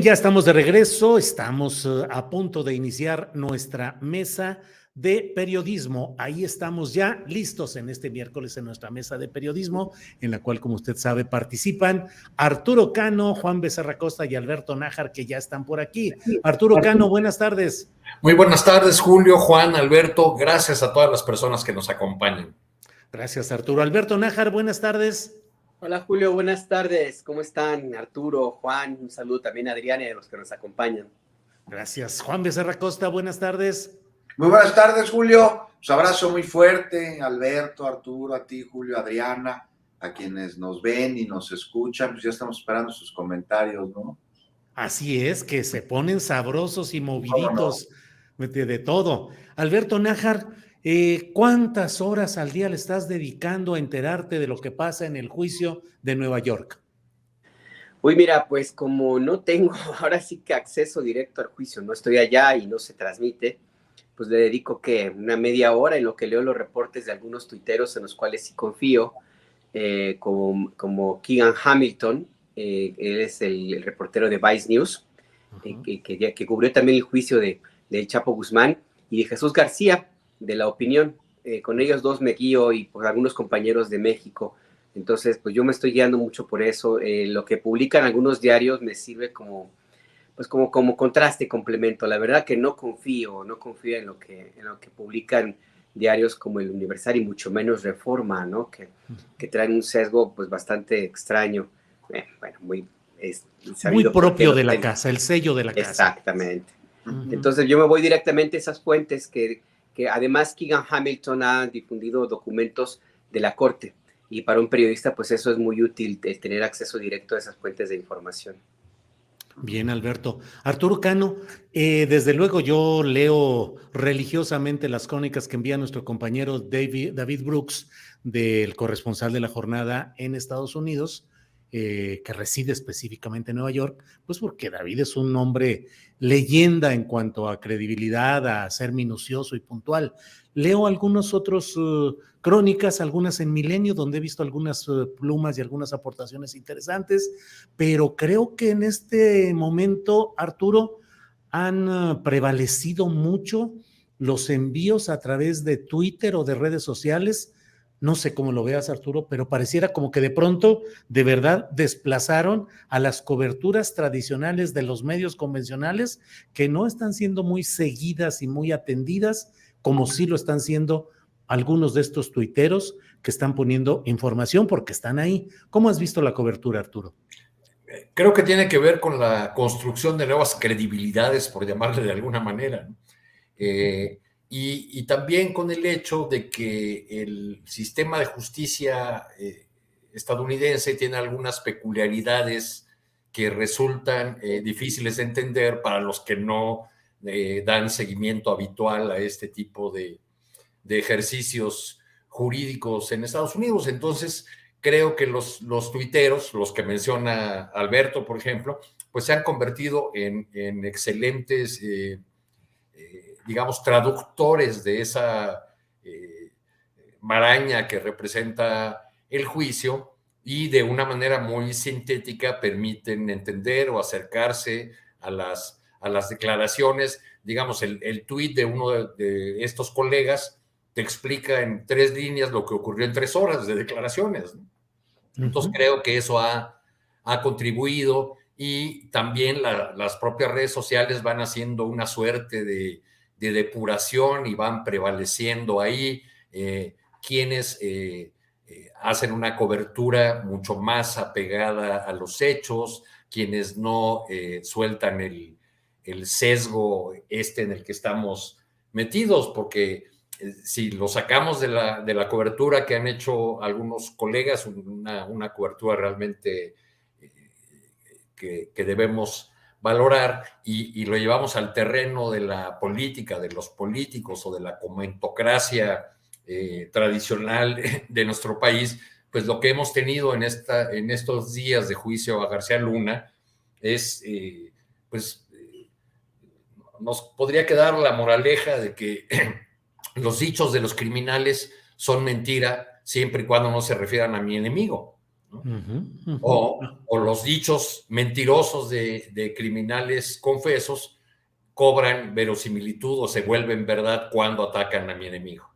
Ya estamos de regreso, estamos a punto de iniciar nuestra mesa de periodismo. Ahí estamos ya listos en este miércoles en nuestra mesa de periodismo, en la cual, como usted sabe, participan Arturo Cano, Juan Becerra Costa y Alberto Nájar, que ya están por aquí. Arturo Cano, buenas tardes. Muy buenas tardes, Julio, Juan, Alberto. Gracias a todas las personas que nos acompañan. Gracias, Arturo. Alberto Nájar, buenas tardes. Hola Julio, buenas tardes. ¿Cómo están? Arturo, Juan, un saludo también a Adriana y a los que nos acompañan. Gracias. Juan Becerra Costa, buenas tardes. Muy buenas tardes, Julio. Un abrazo muy fuerte, Alberto, Arturo, a ti, Julio, Adriana, a quienes nos ven y nos escuchan. Pues ya estamos esperando sus comentarios, ¿no? Así es, que se ponen sabrosos y moviditos de todo. Alberto Nájar, ¿cuántas horas al día le estás dedicando a enterarte de lo que pasa en el juicio de Nueva York? Uy, mira, pues como no tengo ahora sí que acceso directo al juicio, no estoy allá y no se transmite, pues le dedico que una media hora en lo que leo los reportes de algunos tuiteros en los cuales sí confío, como Keegan Hamilton, él es el reportero de Vice News, que cubrió también el juicio de Chapo Guzmán, y de Jesús García, de La Opinión. Con ellos dos me guío y por algunos compañeros de México. Entonces, pues yo me estoy guiando mucho por eso. Lo que publican algunos diarios me sirve como contraste, complemento. La verdad que no confío en lo que publican diarios como El Universal y mucho menos Reforma, ¿no? Que traen un sesgo pues bastante extraño. Bueno, muy propio de la casa, el sello de la casa. Exactamente. Entonces yo me voy directamente a esas fuentes que además Keegan Hamilton ha difundido documentos de la corte, y para un periodista pues eso es muy útil, el tener acceso directo a esas fuentes de información. Bien, Alberto. Arturo Cano, desde luego yo leo religiosamente las crónicas que envía nuestro compañero David Brooks, del corresponsal de La Jornada en Estados Unidos, que reside específicamente en Nueva York, pues porque David es un hombre leyenda en cuanto a credibilidad, a ser minucioso y puntual. Leo algunos otros crónicas, algunas en Milenio, donde he visto algunas plumas y algunas aportaciones interesantes, pero creo que en este momento, Arturo, han prevalecido mucho los envíos a través de Twitter o de redes sociales. No sé cómo lo veas, Arturo, pero pareciera como que de pronto, de verdad, desplazaron a las coberturas tradicionales de los medios convencionales, que no están siendo muy seguidas y muy atendidas, como sí lo están siendo algunos de estos tuiteros que están poniendo información porque están ahí. ¿Cómo has visto la cobertura, Arturo? Creo que tiene que ver con la construcción de nuevas credibilidades, por llamarle de alguna manera, ¿no? Y también con el hecho de que el sistema de justicia estadounidense tiene algunas peculiaridades que resultan difíciles de entender para los que no dan seguimiento habitual a este tipo de ejercicios jurídicos en Estados Unidos. Entonces, creo que los tuiteros, los que menciona Alberto, por ejemplo, pues se han convertido en excelentes digamos, traductores de esa maraña que representa el juicio, y de una manera muy sintética permiten entender o acercarse a las declaraciones. Digamos, el tuit de uno de estos colegas te explica en 3 líneas lo que ocurrió en 3 horas de declaraciones, ¿no? Entonces creo que eso ha contribuido, y también las propias redes sociales van haciendo una suerte de depuración y van prevaleciendo ahí quienes hacen una cobertura mucho más apegada a los hechos, quienes no sueltan el sesgo en el que estamos metidos, porque si lo sacamos de la cobertura que han hecho algunos colegas, una cobertura realmente que debemos valorar, y lo llevamos al terreno de la política, de los políticos o de la comentocracia tradicional de nuestro país, pues lo que hemos tenido en estos días de juicio a García Luna es, nos podría quedar la moraleja de que los dichos de los criminales son mentira siempre y cuando no se refieran a mi enemigo. ¿no? O los dichos mentirosos de criminales confesos cobran verosimilitud o se vuelven verdad cuando atacan a mi enemigo.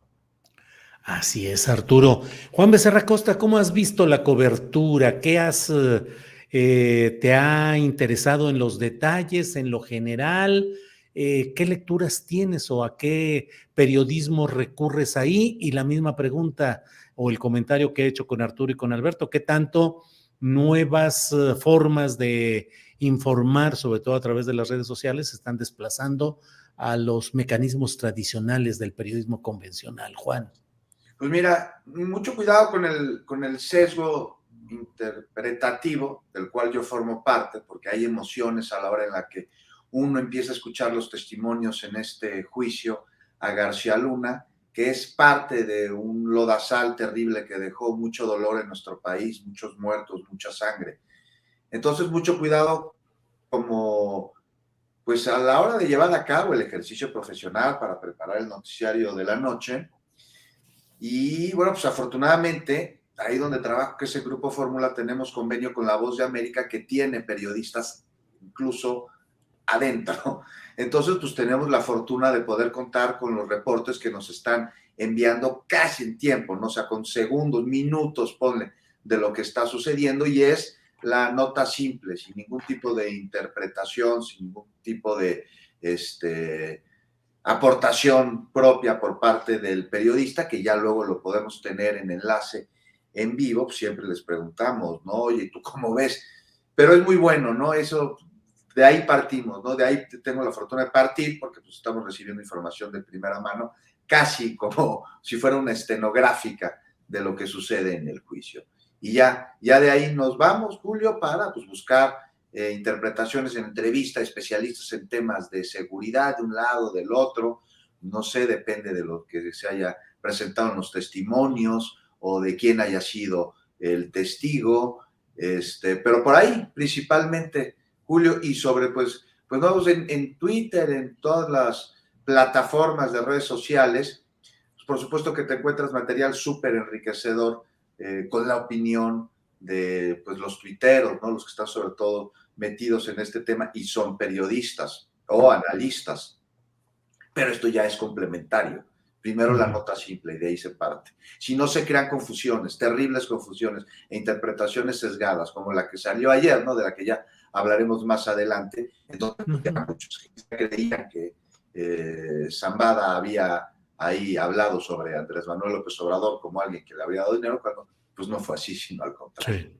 Así es, Arturo. Juan Becerra Costa, ¿cómo has visto la cobertura? ¿Te ha interesado en los detalles, en lo general? ¿Qué lecturas tienes o a qué periodismo recurres ahí? Y la misma pregunta o el comentario que he hecho con Arturo y con Alberto, ¿qué tanto nuevas formas de informar, sobre todo a través de las redes sociales, se están desplazando a los mecanismos tradicionales del periodismo convencional, Juan? Pues mira, mucho cuidado con el sesgo interpretativo del cual yo formo parte, porque hay emociones a la hora en la que uno empieza a escuchar los testimonios en este juicio a García Luna, que es parte de un lodazal terrible que dejó mucho dolor en nuestro país, muchos muertos, mucha sangre. Entonces, mucho cuidado como, pues a la hora de llevar a cabo el ejercicio profesional para preparar el noticiario de la noche. Y bueno, pues afortunadamente, ahí donde trabajo, que es el Grupo Fórmula, tenemos convenio con La Voz de América, que tiene periodistas incluso adentro. Entonces, pues tenemos la fortuna de poder contar con los reportes que nos están enviando casi en tiempo, ¿no? O sea, con segundos, minutos, ponle, de lo que está sucediendo, y es la nota simple, sin ningún tipo de interpretación, sin ningún tipo de aportación propia por parte del periodista, que ya luego lo podemos tener en enlace en vivo. Pues siempre les preguntamos, ¿no? Oye, ¿tú cómo ves? Pero es muy bueno, ¿no? Eso, de ahí partimos, ¿no? De ahí tengo la fortuna de partir, porque pues estamos recibiendo información de primera mano, casi como si fuera una estenográfica de lo que sucede en el juicio. Y ya de ahí nos vamos, Julio, para pues buscar interpretaciones en entrevista, especialistas en temas de seguridad de un lado, del otro, no sé, depende de lo que se haya presentado en los testimonios o de quién haya sido el testigo, pero por ahí principalmente, Julio, y sobre pues vamos en Twitter, en todas las plataformas de redes sociales, pues por supuesto que te encuentras material súper enriquecedor con la opinión de pues los tuiteros, ¿no? Los que están sobre todo metidos en este tema y son periodistas o analistas, pero esto ya es complementario. Primero la nota simple y de ahí se parte. Si no se crean confusiones, terribles confusiones e interpretaciones sesgadas, como la que salió ayer, ¿no? De la que ya hablaremos más adelante, entonces ya muchos creían que Zambada había ahí hablado sobre Andrés Manuel López Obrador como alguien que le había dado dinero, cuando pues no fue así, sino al contrario. Sí.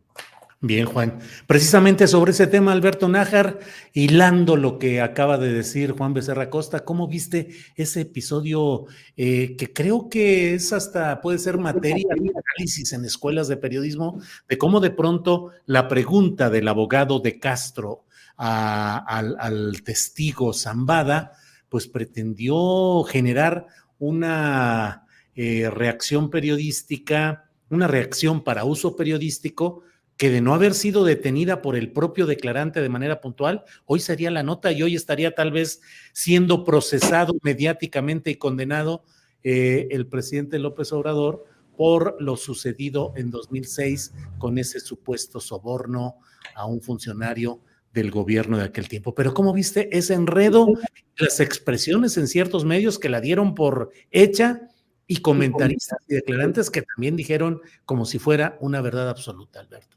Bien, Juan. Precisamente sobre ese tema, Alberto Nájar, hilando lo que acaba de decir Juan Becerra Costa, ¿cómo viste ese episodio que creo que es hasta, puede ser materia de análisis en escuelas de periodismo, de cómo de pronto la pregunta del abogado de Castro al testigo Zambada, pues pretendió generar una reacción periodística, una reacción para uso periodístico, que de no haber sido detenida por el propio declarante de manera puntual, hoy sería la nota y hoy estaría tal vez siendo procesado mediáticamente y condenado el presidente López Obrador por lo sucedido en 2006 con ese supuesto soborno a un funcionario del gobierno de aquel tiempo. Pero ¿cómo viste ese enredo? Las expresiones en ciertos medios que la dieron por hecha y comentaristas y declarantes que también dijeron como si fuera una verdad absoluta, Alberto.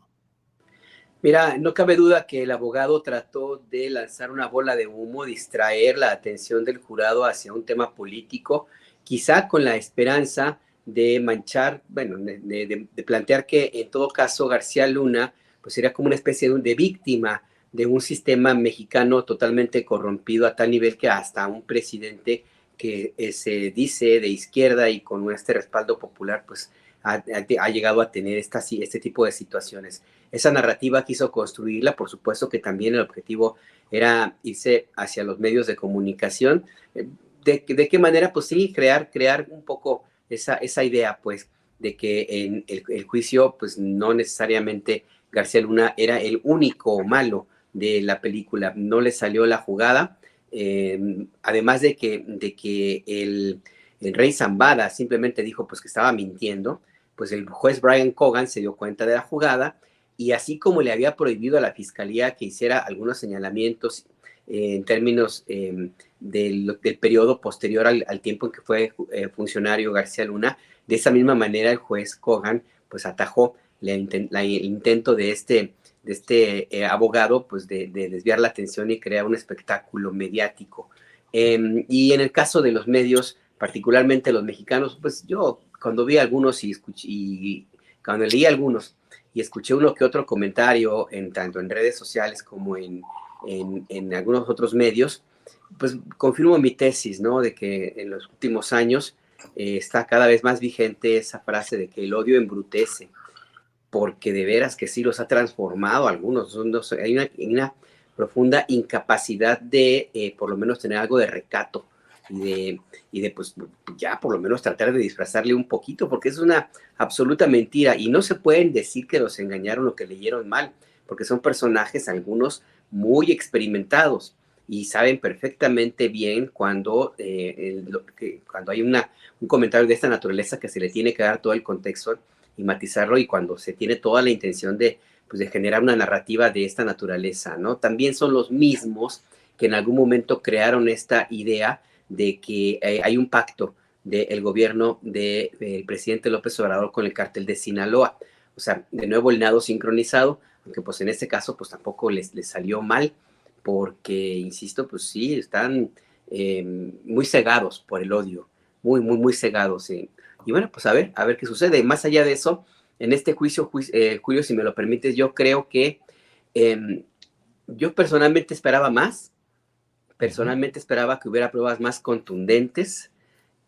Mira, no cabe duda que el abogado trató de lanzar una bola de humo, distraer la atención del jurado hacia un tema político, quizá con la esperanza de manchar, bueno, de plantear que en todo caso García Luna pues sería como una especie de víctima de un sistema mexicano totalmente corrompido a tal nivel que hasta un presidente que se dice de izquierda y con este respaldo popular pues ha llegado a tener este tipo de situaciones. Esa narrativa quiso construirla, por supuesto que también el objetivo era irse hacia los medios de comunicación. ¿De qué manera? Pues sí, crear un poco esa idea, pues, de que en el juicio, pues no necesariamente García Luna era el único malo de la película, no le salió la jugada, además de que el rey Zambada simplemente dijo pues que estaba mintiendo, pues el juez Brian Cogan se dio cuenta de la jugada y así como le había prohibido a la Fiscalía que hiciera algunos señalamientos en términos del periodo posterior al tiempo en que fue funcionario García Luna, de esa misma manera el juez Kogan pues atajó el intento de este abogado pues de desviar la atención y crear un espectáculo mediático. Y en el caso de los medios, particularmente los mexicanos, pues yo cuando vi algunos y cuando leí algunos y escuché uno que otro comentario tanto en redes sociales como en algunos otros medios, pues confirmo mi tesis, ¿no? De que en los últimos años está cada vez más vigente esa frase de que el odio embrutece, porque de veras que sí los ha transformado algunos. Hay una profunda incapacidad de por lo menos tener algo de recato y de pues ya por lo menos tratar de disfrazarle un poquito, porque es una absoluta mentira y no se pueden decir que los engañaron o que leyeron mal, porque son personajes algunos muy experimentados y saben perfectamente bien cuando hay un comentario de esta naturaleza que se le tiene que dar todo el contexto y matizarlo, y cuando se tiene toda la intención de generar una narrativa de esta naturaleza, ¿no? También son los mismos que en algún momento crearon esta idea de que hay un pacto del gobierno del presidente López Obrador con el cártel de Sinaloa. O sea, de nuevo el nado sincronizado, aunque pues en este caso pues tampoco les salió mal, porque, insisto, pues sí, están muy cegados por el odio, muy cegados. Y bueno, pues a ver qué sucede. Más allá de eso, en este juicio, Julio, si me lo permites, yo creo que yo personalmente esperaba más. Personalmente esperaba que hubiera pruebas más contundentes.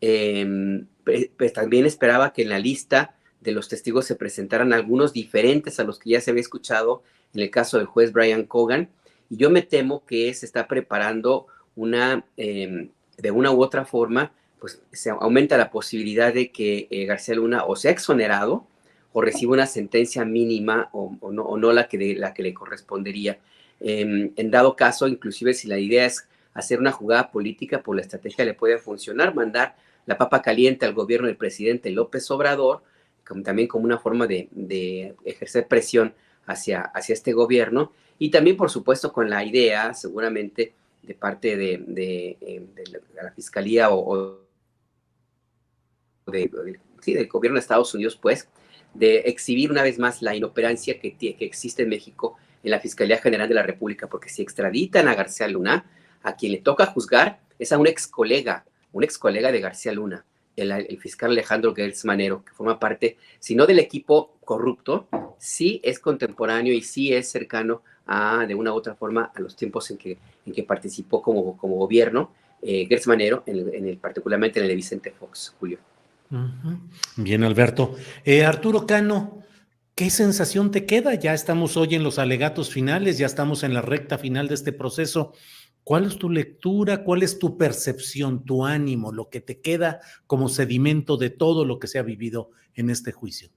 Pues también esperaba que en la lista de los testigos se presentaran algunos diferentes a los que ya se había escuchado en el caso del juez Brian Kogan. Y yo me temo que se está preparando de una u otra forma, pues se aumenta la posibilidad de que García Luna o sea exonerado o reciba una sentencia mínima o no la que le correspondería. En dado caso, inclusive si la idea es hacer una jugada política, por la estrategia le puede funcionar, mandar la papa caliente al gobierno del presidente López Obrador, también como una forma de ejercer presión hacia este gobierno, y también, por supuesto, con la idea, seguramente, de parte de la Fiscalía del gobierno de Estados Unidos, pues, de exhibir una vez más la inoperancia que existe en México en la Fiscalía General de la República, porque si extraditan a García Luna, a quien le toca juzgar es a un ex colega de García Luna, el fiscal Alejandro Gertz Manero, que forma parte, si no del equipo corrupto, sí es contemporáneo y sí es cercano de una u otra forma a los tiempos en que participó como gobierno Gertz Manero, particularmente en el de Vicente Fox, Julio. Bien, Alberto. Arturo Cano, ¿qué sensación te queda? Ya estamos hoy en los alegatos finales, ya estamos en la recta final de este proceso. ¿Cuál es tu lectura? ¿Cuál es tu percepción, tu ánimo, lo que te queda como sedimento de todo lo que se ha vivido en este juicio?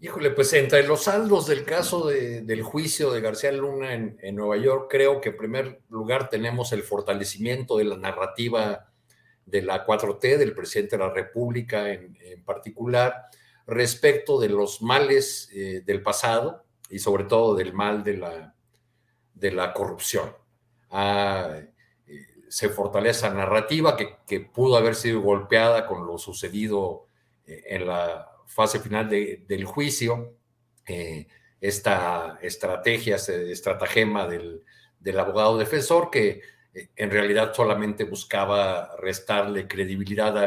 Híjole, pues entre los saldos del caso del juicio de García Luna en Nueva York, creo que en primer lugar tenemos el fortalecimiento de la narrativa de la 4T, del presidente de la República en particular, respecto de los males del pasado y sobre todo del mal de la corrupción. Se fortalece la narrativa que pudo haber sido golpeada con lo sucedido en la fase final del juicio, esta estrategia, este estratagema del abogado defensor que en realidad solamente buscaba restarle credibilidad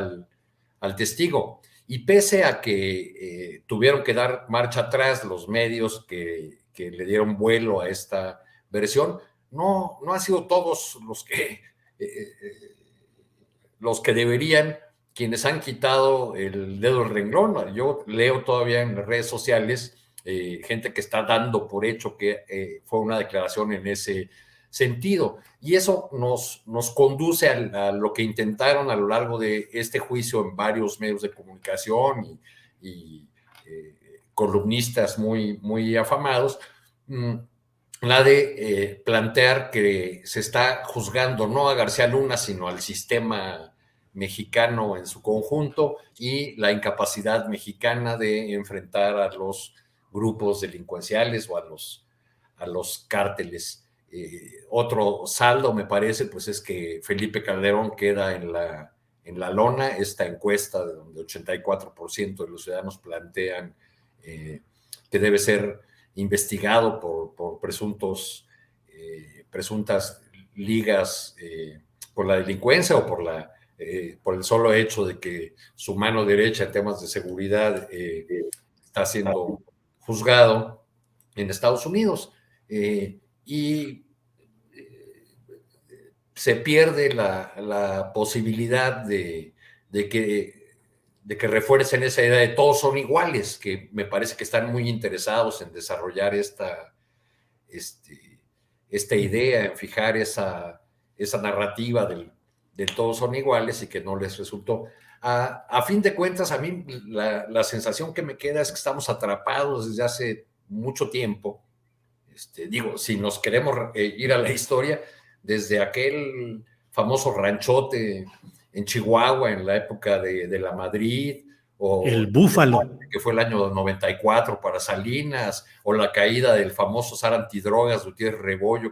al testigo. Y pese a que tuvieron que dar marcha atrás los medios que le dieron vuelo a esta versión, no han sido todos los que deberían, quienes han quitado el dedo del renglón. Yo leo todavía en las redes sociales gente que está dando por hecho que fue una declaración en ese sentido. Y eso nos conduce a lo que intentaron a lo largo de este juicio en varios medios de comunicación y columnistas muy afamados, la de plantear que se está juzgando no a García Luna, sino al sistema mexicano en su conjunto y la incapacidad mexicana de enfrentar a los grupos delincuenciales o a los cárteles. Otro saldo, me parece, pues es que Felipe Calderón queda en la lona, esta encuesta de donde 84% de los ciudadanos plantean que debe ser investigado por presuntas ligas por la delincuencia o por el solo hecho de que su mano derecha en temas de seguridad está siendo juzgado en Estados Unidos. Y se pierde la posibilidad de que refuercen esa idea de todos son iguales, que me parece que están muy interesados en desarrollar esta idea, en fijar esa narrativa del todos son iguales y que no les resultó. A fin de cuentas, a mí la sensación que me queda es que estamos atrapados desde hace mucho tiempo. Digo, si nos queremos ir a la historia, desde aquel famoso ranchote en Chihuahua en la época de la Madrid, o el Búfalo, que fue el año 94 para Salinas, o la caída del famoso zar antidrogas Gutiérrez Rebollo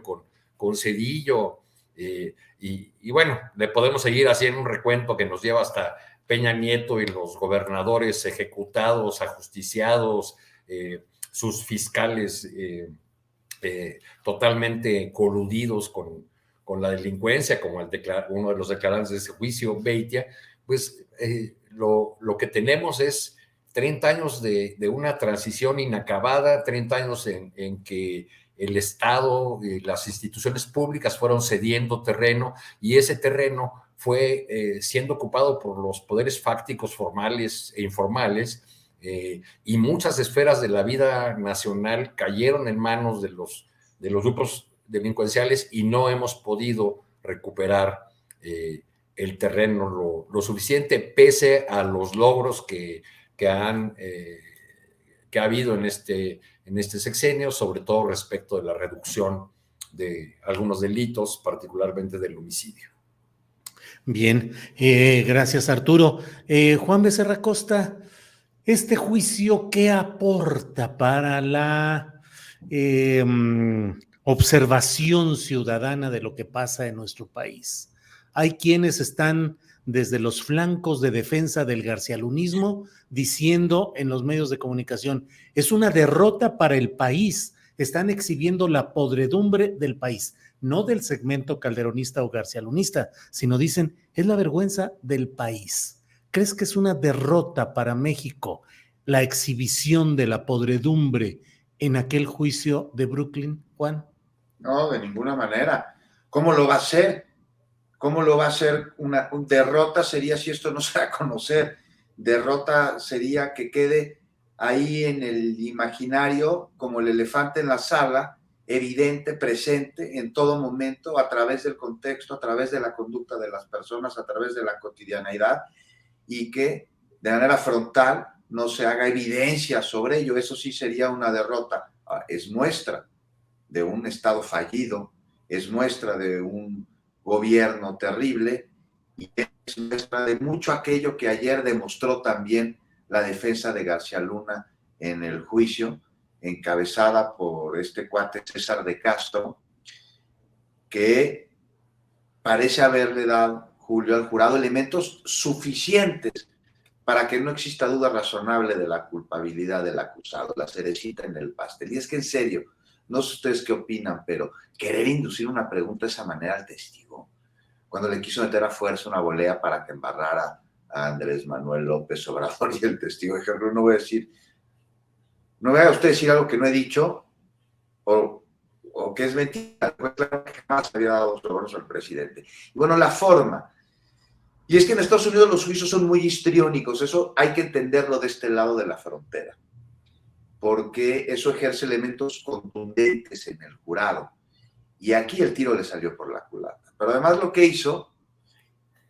con Cedillo, y bueno, le podemos seguir haciendo un recuento que nos lleva hasta Peña Nieto y los gobernadores ejecutados, ajusticiados, sus fiscales totalmente coludidos con la delincuencia, como uno de los declarantes de ese juicio, Beitia. Pues lo que tenemos es 30 años de una transición inacabada, 30 años en que el Estado y las instituciones públicas fueron cediendo terreno, y ese terreno fue siendo ocupado por los poderes fácticos formales e informales, y muchas esferas de la vida nacional cayeron en manos de los grupos delincuenciales, y no hemos podido recuperar el terreno lo suficiente, pese a los logros que ha habido en este sexenio, sobre todo respecto de la reducción de algunos delitos, particularmente del homicidio. Bien, gracias Arturo. Juan Becerra Costa, ¿este juicio qué aporta para la observación ciudadana de lo que pasa en nuestro país? Hay quienes están desde los flancos de defensa del garcialunismo diciendo en los medios de comunicación, es una derrota para el país, están exhibiendo la podredumbre del país, no del segmento calderonista o garcialunista, sino dicen, es la vergüenza del país. ¿Crees que es una derrota para México la exhibición de la podredumbre en aquel juicio de Brooklyn, Juan? No, de ninguna manera. ¿Cómo lo va a hacer? ¿Cómo lo va a hacer? Una derrota sería si esto no se da a conocer. Derrota sería que quede ahí en el imaginario como el elefante en la sala, evidente, presente en todo momento, a través del contexto, a través de la conducta de las personas, a través de la cotidianeidad, y que de manera frontal no se haga evidencia sobre ello. Eso sí sería una derrota. Es muestra de un Estado fallido, es muestra de un gobierno terrible, y es muestra de mucho aquello que ayer demostró también la defensa de García Luna en el juicio, encabezada por este cuate César de Castro, que parece haberle dado, Julio, al jurado elementos suficientes para que no exista duda razonable de la culpabilidad del acusado, la cerecita en el pastel. Y es que en serio, no sé ustedes qué opinan, pero querer inducir una pregunta de esa manera al testigo, cuando le quiso meter a fuerza una volea para que embarrara a Andrés Manuel López Obrador, y el testigo dijo, no voy a decir, no voy a usted decir algo que no he dicho, o que es mentira. Claro que jamás había dado sobornos al presidente. Y bueno, la forma. Y es que en Estados Unidos los juicios son muy histriónicos, eso hay que entenderlo de este lado de la frontera, porque eso ejerce elementos contundentes en el jurado. Y aquí el tiro le salió por la culata. Pero además lo que hizo,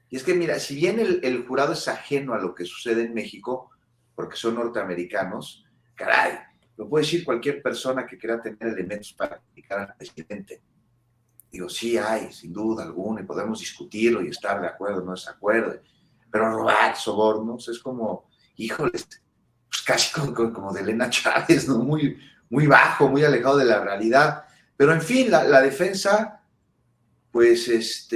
y es que mira, si bien el jurado es ajeno a lo que sucede en México, porque son norteamericanos, caray, lo puede decir cualquier persona que quiera tener elementos para criticar al presidente. Digo, sí hay, sin duda alguna, y podemos discutirlo y estar de acuerdo o no desacuerdo, pero robar sobornos es como, híjoles, pues casi como de Elena Chávez, ¿no? Muy, muy bajo, muy alejado de la realidad. Pero en fin, la defensa, pues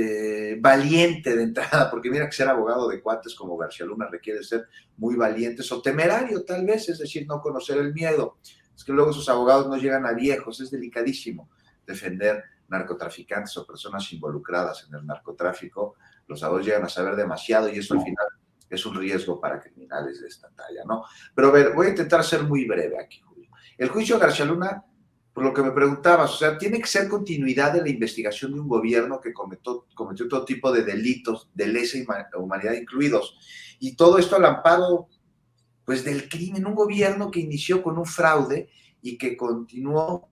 valiente de entrada, porque mira que ser abogado de cuates como García Luna requiere ser muy valientes o temerario tal vez, es decir, no conocer el miedo. Es que luego esos abogados no llegan a viejos, es delicadísimo defender narcotraficantes o personas involucradas en el narcotráfico. Los abogados llegan a saber demasiado y eso al final es un riesgo para criminales de esta talla, ¿no? Pero a ver, voy a intentar ser muy breve aquí, Julio. El juicio de García Luna, por lo que me preguntabas, o sea, tiene que ser continuidad de la investigación de un gobierno que cometió todo tipo de delitos de lesa humanidad incluidos. Y todo esto al amparo, pues, del crimen. Un gobierno que inició con un fraude y que continuó,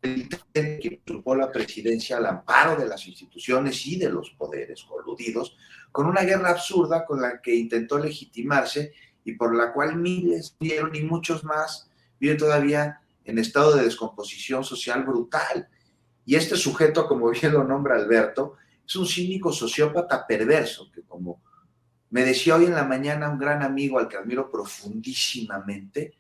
que usurpó la presidencia al amparo de las instituciones y de los poderes coludidos, con una guerra absurda con la que intentó legitimarse y por la cual miles vieron y muchos más viven todavía en estado de descomposición social brutal. Y este sujeto, como bien lo nombra Alberto, es un cínico sociópata perverso, que como me decía hoy en la mañana un gran amigo al que admiro profundísimamente,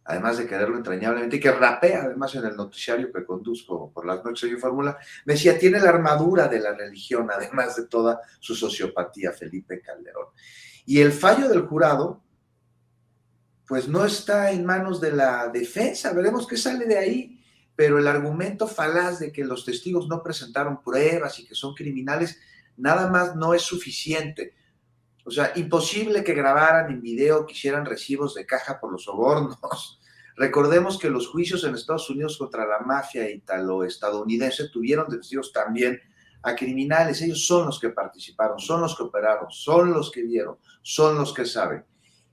además de quererlo entrañablemente, y que rapea además en el noticiario que conduzco por las noches en Fórmula, me decía, tiene la armadura de la religión, además de toda su sociopatía, Felipe Calderón. Y el fallo del jurado, pues no está en manos de la defensa, veremos qué sale de ahí, pero el argumento falaz de que los testigos no presentaron pruebas y que son criminales, nada más no es suficiente. O sea, imposible que grabaran en video, que hicieran recibos de caja por los sobornos. Recordemos que los juicios en Estados Unidos contra la mafia italo-estadounidense tuvieron de testigos también a criminales. Ellos son los que participaron, son los que operaron, son los que vieron, son los que saben.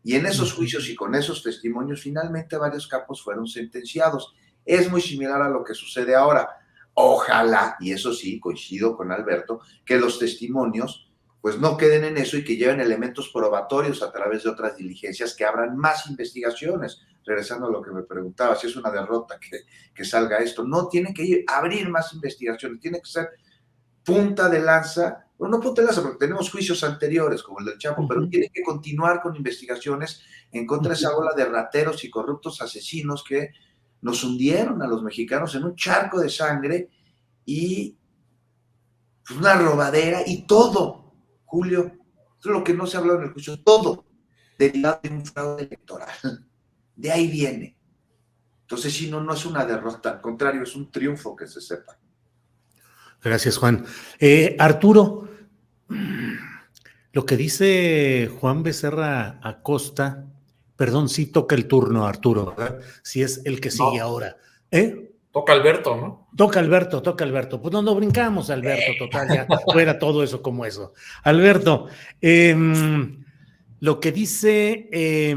Y en esos juicios y con esos testimonios, finalmente varios capos fueron sentenciados. Es muy similar a lo que sucede ahora. Ojalá, y eso sí, coincido con Alberto, que los testimonios pues no queden en eso y que lleven elementos probatorios a través de otras diligencias, que abran más investigaciones. Regresando a lo que me preguntaba, si es una derrota que salga esto. No, tiene que abrir más investigaciones, tiene que ser punta de lanza, bueno, no punta de lanza porque tenemos juicios anteriores como el del Chapo, pero tiene que continuar con investigaciones en contra de esa ola de rateros y corruptos asesinos que nos hundieron a los mexicanos en un charco de sangre y una robadera y todo. Julio, eso es lo que no se ha hablado en el juicio, todo derivado de un fraude electoral. De ahí viene. Entonces, si no, no es una derrota, al contrario, es un triunfo, que se sepa. Gracias, Juan. Arturo, lo que dice Juan Becerra Acosta, perdón, sí toca el turno, Arturo, ¿verdad? Si es el que sigue ahora. Toca Alberto, ¿no? Toca Alberto. Pues no brincamos, Alberto, total, ya fuera todo eso como eso. Alberto, lo que dice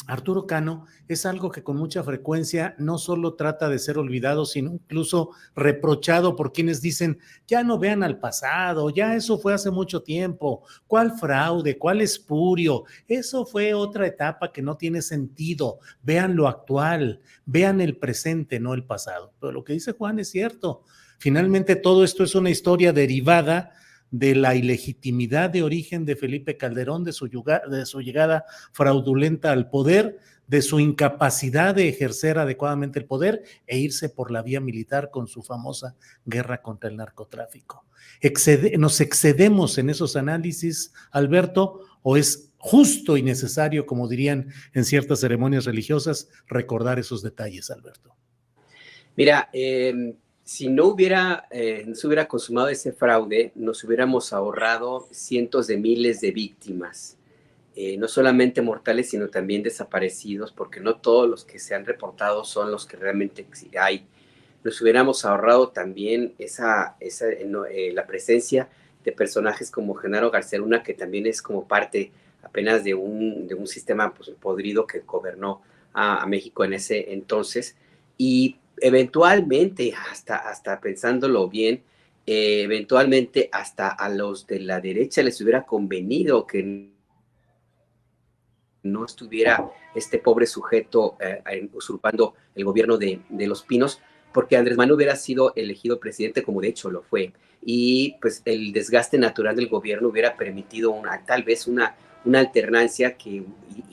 Arturo Cano es algo que con mucha frecuencia no solo trata de ser olvidado, sino incluso reprochado por quienes dicen, ya no vean al pasado, ya eso fue hace mucho tiempo, ¿cuál fraude, cuál espurio? Eso fue otra etapa que no tiene sentido, vean lo actual, vean el presente, no el pasado. Pero lo que dice Juan es cierto, finalmente todo esto es una historia derivada de la ilegitimidad de origen de Felipe Calderón, de su llegada fraudulenta al poder, de su incapacidad de ejercer adecuadamente el poder e irse por la vía militar con su famosa guerra contra el narcotráfico. ¿Nos excedemos en esos análisis, Alberto, o es justo y necesario, como dirían en ciertas ceremonias religiosas, recordar esos detalles, Alberto? Mira, si no se hubiera consumado ese fraude, nos hubiéramos ahorrado cientos de miles de víctimas, no solamente mortales, sino también desaparecidos, porque no todos los que se han reportado son los que realmente hay. Nos hubiéramos ahorrado también la presencia de personajes como Genaro García Luna, que también es como parte apenas de un sistema pues, podrido que gobernó a México en ese entonces. Y eventualmente, hasta pensándolo bien, eventualmente hasta a los de la derecha les hubiera convenido que no estuviera este pobre sujeto usurpando el gobierno de Los Pinos, porque Andrés Manuel hubiera sido elegido presidente, como de hecho lo fue, y pues el desgaste natural del gobierno hubiera permitido tal vez una una alternancia que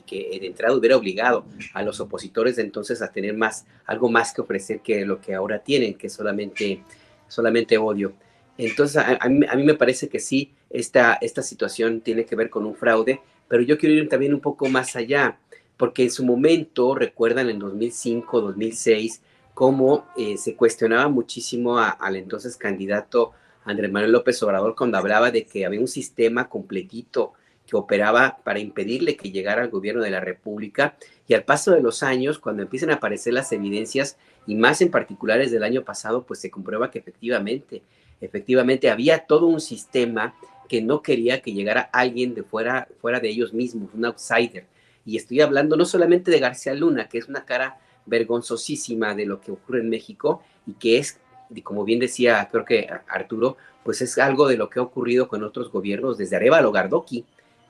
de entrada hubiera obligado a los opositores de entonces a tener algo más que ofrecer que lo que ahora tienen, que es solamente odio. Entonces, a mí me parece que sí, esta situación tiene que ver con un fraude, pero yo quiero ir también un poco más allá, porque en su momento, recuerdan en 2005, 2006, cómo se cuestionaba muchísimo al entonces candidato Andrés Manuel López Obrador cuando hablaba de que había un sistema completito que operaba para impedirle que llegara al gobierno de la República, y al paso de los años, cuando empiezan a aparecer las evidencias, y más en particulares del año pasado, pues se comprueba que efectivamente había todo un sistema que no quería que llegara alguien de fuera de ellos mismos, un outsider. Y estoy hablando no solamente de García Luna, que es una cara vergonzosísima de lo que ocurre en México y que es, como bien decía, creo que Arturo, pues es algo de lo que ha ocurrido con otros gobiernos, desde Arévalo Gardoqui,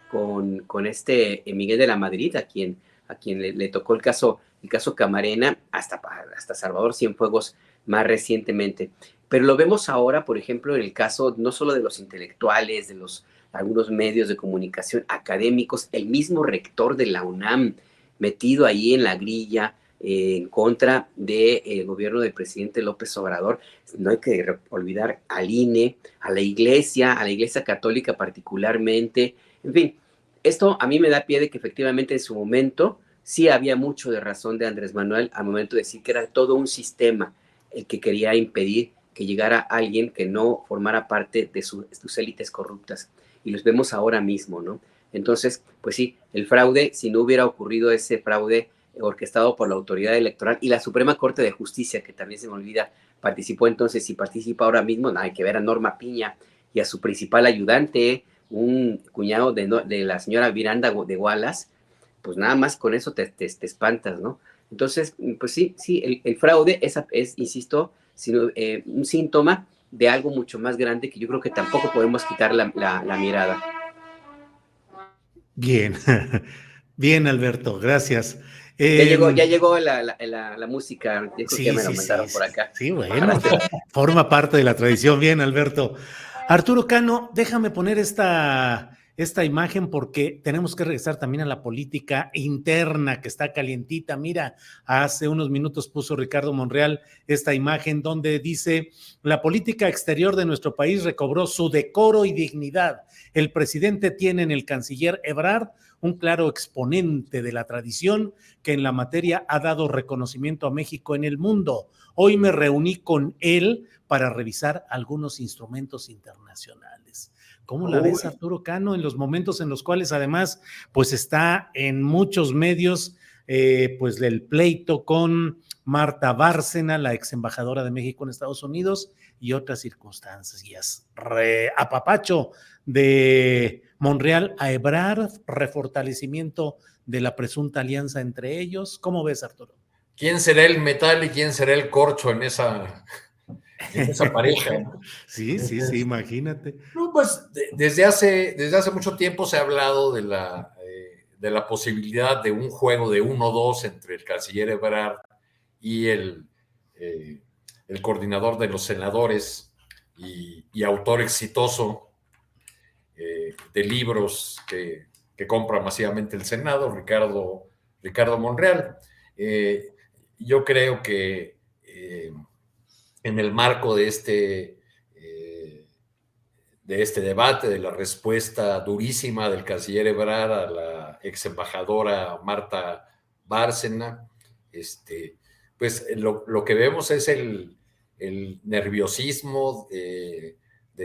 con este Miguel de la Madrid, a quien le tocó el caso Camarena, hasta Salvador Cienfuegos más recientemente. Pero lo vemos ahora, por ejemplo, en el caso no solo de los intelectuales, de algunos medios de comunicación académicos, el mismo rector de la UNAM metido ahí en la grilla en contra del gobierno del presidente López Obrador. No hay que olvidar al INE, a la Iglesia Católica particularmente. En fin, esto a mí me da pie de que efectivamente en su momento sí había mucho de razón de Andrés Manuel al momento de decir que era todo un sistema el que quería impedir que llegara alguien que no formara parte de sus élites corruptas. Y los vemos ahora mismo, ¿no? Entonces, pues sí, el fraude, si no hubiera ocurrido ese fraude orquestado por la autoridad electoral y la Suprema Corte de Justicia, que también se me olvida, participó entonces y participa ahora mismo, hay que ver a Norma Piña y a su principal ayudante, un cuñado de la señora Miranda de Wallace, pues nada más con eso te espantas, ¿no? Entonces, pues sí, el fraude es insisto, sino, un síntoma de algo mucho más grande que yo creo que tampoco podemos quitar la mirada. Bien, bien, Alberto, gracias. Ya llegó la música, dijo que me la mandaron por acá. Sí, bueno, forma parte de la tradición. Bien, Alberto. Arturo Cano, déjame poner esta imagen porque tenemos que regresar también a la política interna que está calientita. Mira, hace unos minutos puso Ricardo Monreal esta imagen donde dice: la política exterior de nuestro país recobró su decoro y dignidad. El presidente tiene en el canciller Ebrard un claro exponente de la tradición que en la materia ha dado reconocimiento a México en el mundo. Hoy me reuní con él para revisar algunos instrumentos internacionales. ¿Cómo la ves, Arturo Cano, en los momentos en los cuales además pues está en muchos medios pues del pleito con Marta Bárcena, la ex embajadora de México en Estados Unidos, y otras circunstancias? Apapacho de Monreal a Ebrard, refortalecimiento de la presunta alianza entre ellos. ¿Cómo ves, Arturo? ¿Quién será el metal y quién será el corcho en esa pareja? Sí, imagínate. No, pues desde hace mucho tiempo se ha hablado de la posibilidad de un juego de 1-2 entre el canciller Ebrard y el coordinador de los senadores y autor exitoso de libros que compra masivamente el Senado, Ricardo Monreal. Yo creo que en el marco de este debate, de la respuesta durísima del canciller Ebrard a la ex embajadora Marta Bárcena, pues lo que vemos es el nerviosismo de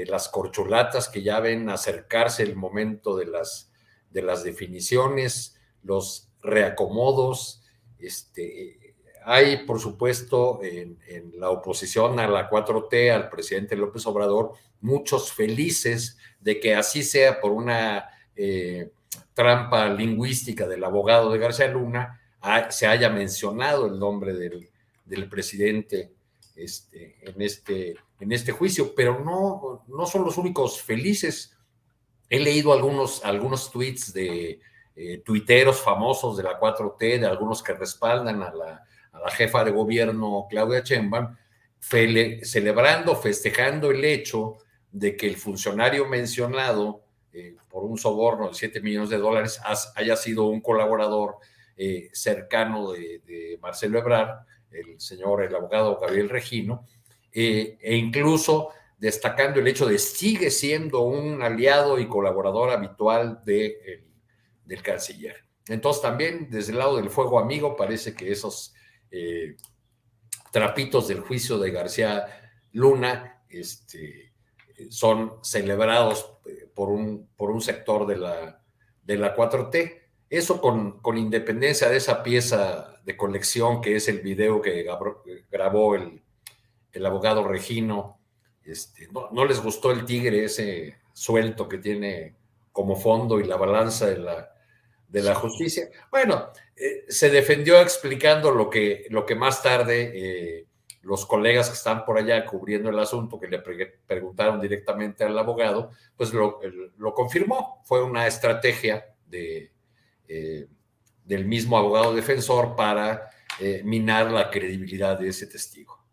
las corcholatas que ya ven acercarse el momento de las definiciones, los reacomodos. Hay, por supuesto, en la oposición a la 4T, al presidente López Obrador, muchos felices de que así sea por una trampa lingüística del abogado de García Luna, se haya mencionado el nombre del presidente en este juicio, pero no son los únicos felices. He leído algunos tweets de tuiteros famosos de la 4T, de algunos que respaldan a la jefa de gobierno Claudia Sheinbaum, festejando el hecho de que el funcionario mencionado por un soborno de $7 millones, haya sido un colaborador cercano de Marcelo Ebrard, el abogado Gabriel Regino, e incluso destacando el hecho de sigue siendo un aliado y colaborador habitual del canciller. Entonces también desde el lado del fuego amigo parece que esos trapitos del juicio de García Luna son celebrados por un sector de la 4T. Eso con independencia de esa pieza de colección que es el video que grabó el abogado Regino. No les gustó el tigre ese suelto que tiene como fondo y la balanza de la justicia. Bueno, se defendió explicando lo que más tarde los colegas que están por allá cubriendo el asunto, que le preguntaron directamente al abogado, pues lo confirmó. Fue una estrategia del mismo abogado defensor para minar la credibilidad de ese testigo.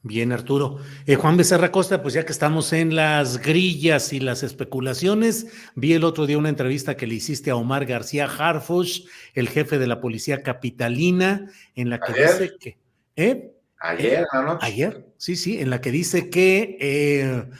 Bien, Arturo. Juan Becerra Costa, pues ya que estamos en las grillas y las especulaciones, vi el otro día una entrevista que le hiciste a Omar García Harfuch, el jefe de la policía capitalina, en la que dice que... Ayer, anoche. Ayer, sí, en la que dice que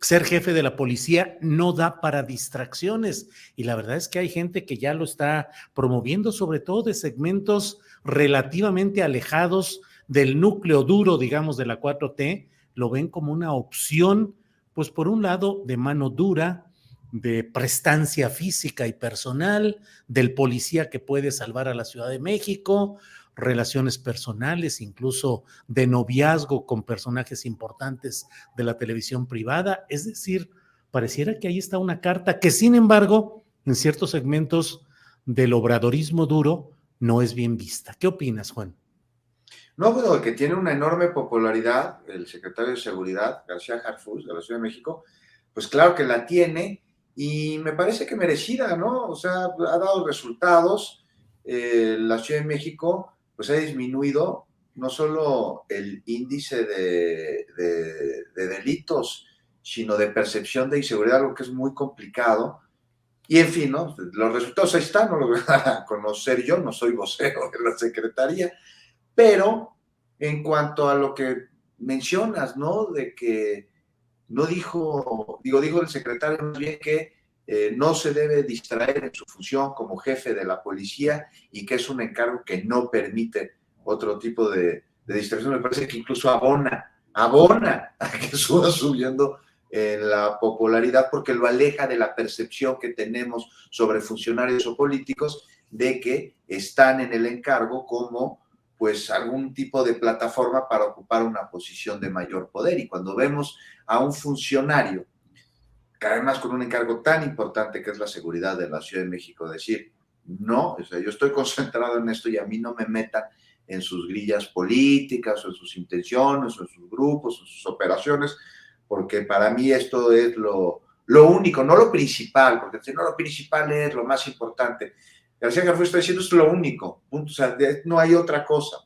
ser jefe de la policía no da para distracciones, y la verdad es que hay gente que ya lo está promoviendo, sobre todo de segmentos relativamente alejados del núcleo duro, digamos, de la 4T, lo ven como una opción, pues por un lado de mano dura, de prestancia física y personal, del policía que puede salvar a la Ciudad de México, relaciones personales, incluso de noviazgo con personajes importantes de la televisión privada. Es decir, pareciera que ahí está una carta que, sin embargo, en ciertos segmentos del obradorismo duro no es bien vista. ¿Qué opinas, Juan? No, bueno, que tiene una enorme popularidad el secretario de Seguridad, García Harfuch, de la Ciudad de México, pues claro que la tiene y me parece que merecida, ¿no? O sea, ha dado resultados. La Ciudad de México pues ha disminuido no solo el índice de delitos, sino de percepción de inseguridad, lo que es muy complicado. Y en fin, ¿no? Los resultados ahí están, no lo voy a conocer yo, no soy vocero de la Secretaría, pero en cuanto a lo que mencionas, ¿no? De que no dijo el secretario más bien que no se debe distraer en su función como jefe de la policía y que es un encargo que no permite otro tipo de distracción. Me parece que incluso abona a que suba subiendo en la popularidad porque lo aleja de la percepción que tenemos sobre funcionarios o políticos de que están en el encargo como pues algún tipo de plataforma para ocupar una posición de mayor poder. Y cuando vemos a un funcionario, que además con un encargo tan importante que es la seguridad de la Ciudad de México, decir, no, o sea, yo estoy concentrado en esto y a mí no me metan en sus grillas políticas o en sus intenciones o en sus grupos o en sus operaciones, porque para mí esto es lo único, no lo principal, porque si no, lo principal es lo más importante. García Harfuch está diciendo esto es lo único, punto, o sea, no hay otra cosa.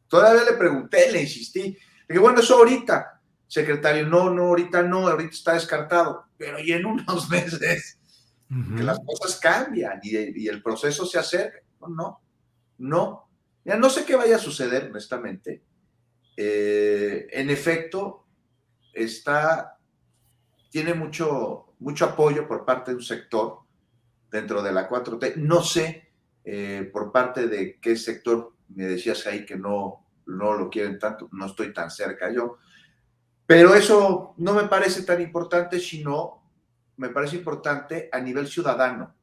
Todavía le pregunté, le insistí, le dije, bueno, eso ahorita, secretario, no, ahorita está descartado, pero y en unos meses, que las cosas cambian y el proceso se acerca. No. Ya no sé qué vaya a suceder, honestamente. En efecto, tiene mucho apoyo por parte de un sector dentro de la 4T. No sé por parte de qué sector, me decías ahí que no lo quieren tanto, no estoy tan cerca yo, pero eso no me parece tan importante, sino me parece importante a nivel ciudadano,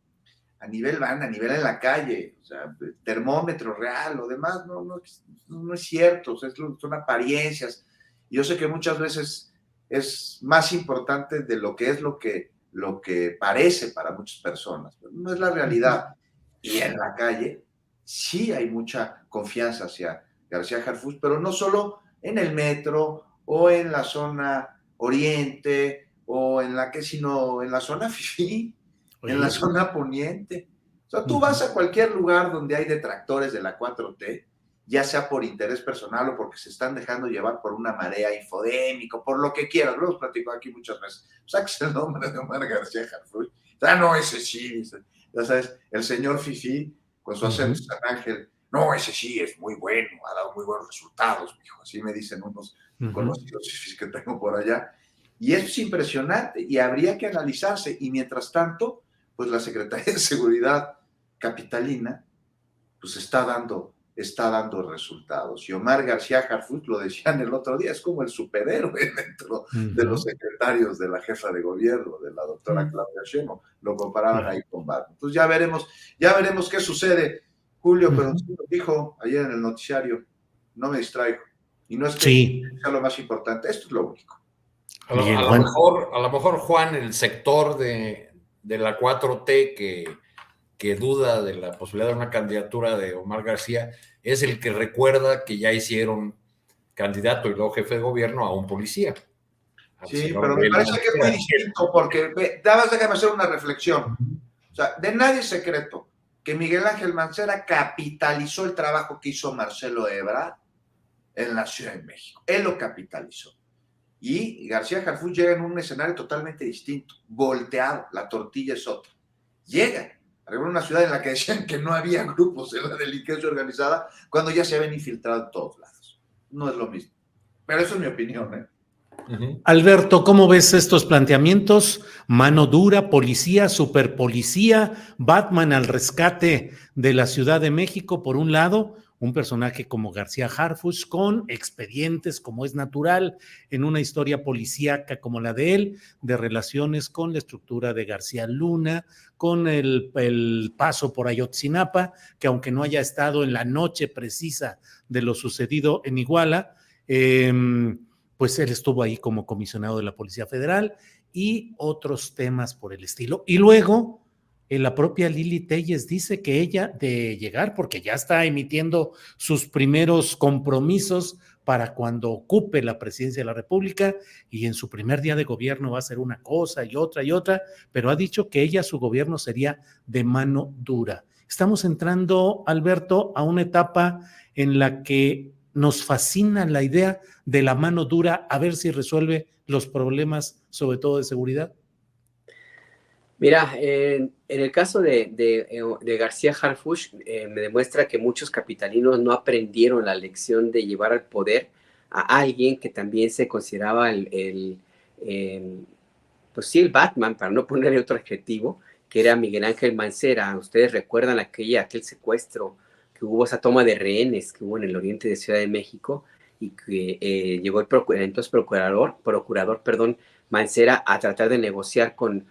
a nivel en la calle, o sea, termómetro real, lo demás no es cierto, o sea, son apariencias. Yo sé que muchas veces es más importante de lo que es lo que parece para muchas personas, pero no es la realidad. Y en la calle sí hay mucha confianza hacia García Harfuch, pero no solo en el metro o en la zona oriente o sino en la zona fifí, en la zona poniente. O sea, tú vas a cualquier lugar donde hay detractores de la 4T ya sea por interés personal o porque se están dejando llevar por una marea infodémica, por lo que quieras. Lo hemos platicado aquí muchas veces. Saques el nombre de Omar García Harfuch. No, ese sí, dice. Ya sabes, el señor Fifí, con su acento San Ángel, no, ese sí es muy bueno, ha dado muy buenos resultados, mijo. Así me dicen unos conocidos fifís que tengo por allá. Y eso es impresionante y habría que analizarse. Y mientras tanto, pues la Secretaría de Seguridad capitalina, pues está dando resultados. Y Omar García Harfuch, lo decían el otro día, es como el superhéroe dentro de los secretarios de la jefa de gobierno, de la doctora Claudia Sheinbaum. Lo comparaban ahí con Batman. Entonces ya veremos qué sucede, Julio, pero usted lo dijo ayer en el noticiario, no me distraigo. Y no es que sea lo más importante, esto es lo único. A lo mejor, Juan, el sector de la 4T que duda de la posibilidad de una candidatura de Omar García es el que recuerda que ya hicieron candidato y luego jefe de gobierno a un policía. Sí, pero me parece que es muy distinto porque, déjame hacer una reflexión. O sea, de nadie es secreto que Miguel Ángel Mancera capitalizó el trabajo que hizo Marcelo Ebrard en la Ciudad de México. Él lo capitalizó. Y García Harfuch llega en un escenario totalmente distinto, volteado, la tortilla es otra. Llega a una ciudad en la que decían que no había grupos de la delincuencia organizada, cuando ya se habían infiltrado en todos lados. No es lo mismo. Pero eso es mi opinión, ¿eh? Alberto, ¿cómo ves estos planteamientos? Mano dura, policía, superpolicía, Batman al rescate de la Ciudad de México, por un lado, un personaje como García Harfuch con expedientes como es natural en una historia policíaca como la de él, de relaciones con la estructura de García Luna, con el paso por Ayotzinapa, que aunque no haya estado en la noche precisa de lo sucedido en Iguala, pues él estuvo ahí como comisionado de la Policía Federal y otros temas por el estilo. Y luego, la propia Lili Téllez dice que ella, de llegar, porque ya está emitiendo sus primeros compromisos para cuando ocupe la presidencia de la República, y en su primer día de gobierno va a hacer una cosa y otra, pero ha dicho que ella, su gobierno sería de mano dura. Estamos entrando, Alberto, a una etapa en la que nos fascina la idea de la mano dura, a ver si resuelve los problemas, sobre todo de seguridad. Mira, en el caso de García Harfuch, me demuestra que muchos capitalinos no aprendieron la lección de llevar al poder a alguien que también se consideraba pues sí, el Batman, para no ponerle otro adjetivo, que era Miguel Ángel Mancera. Ustedes recuerdan aquel secuestro que hubo, esa toma de rehenes que hubo en el oriente de Ciudad de México, y que llegó el entonces procurador, Mancera, a tratar de negociar con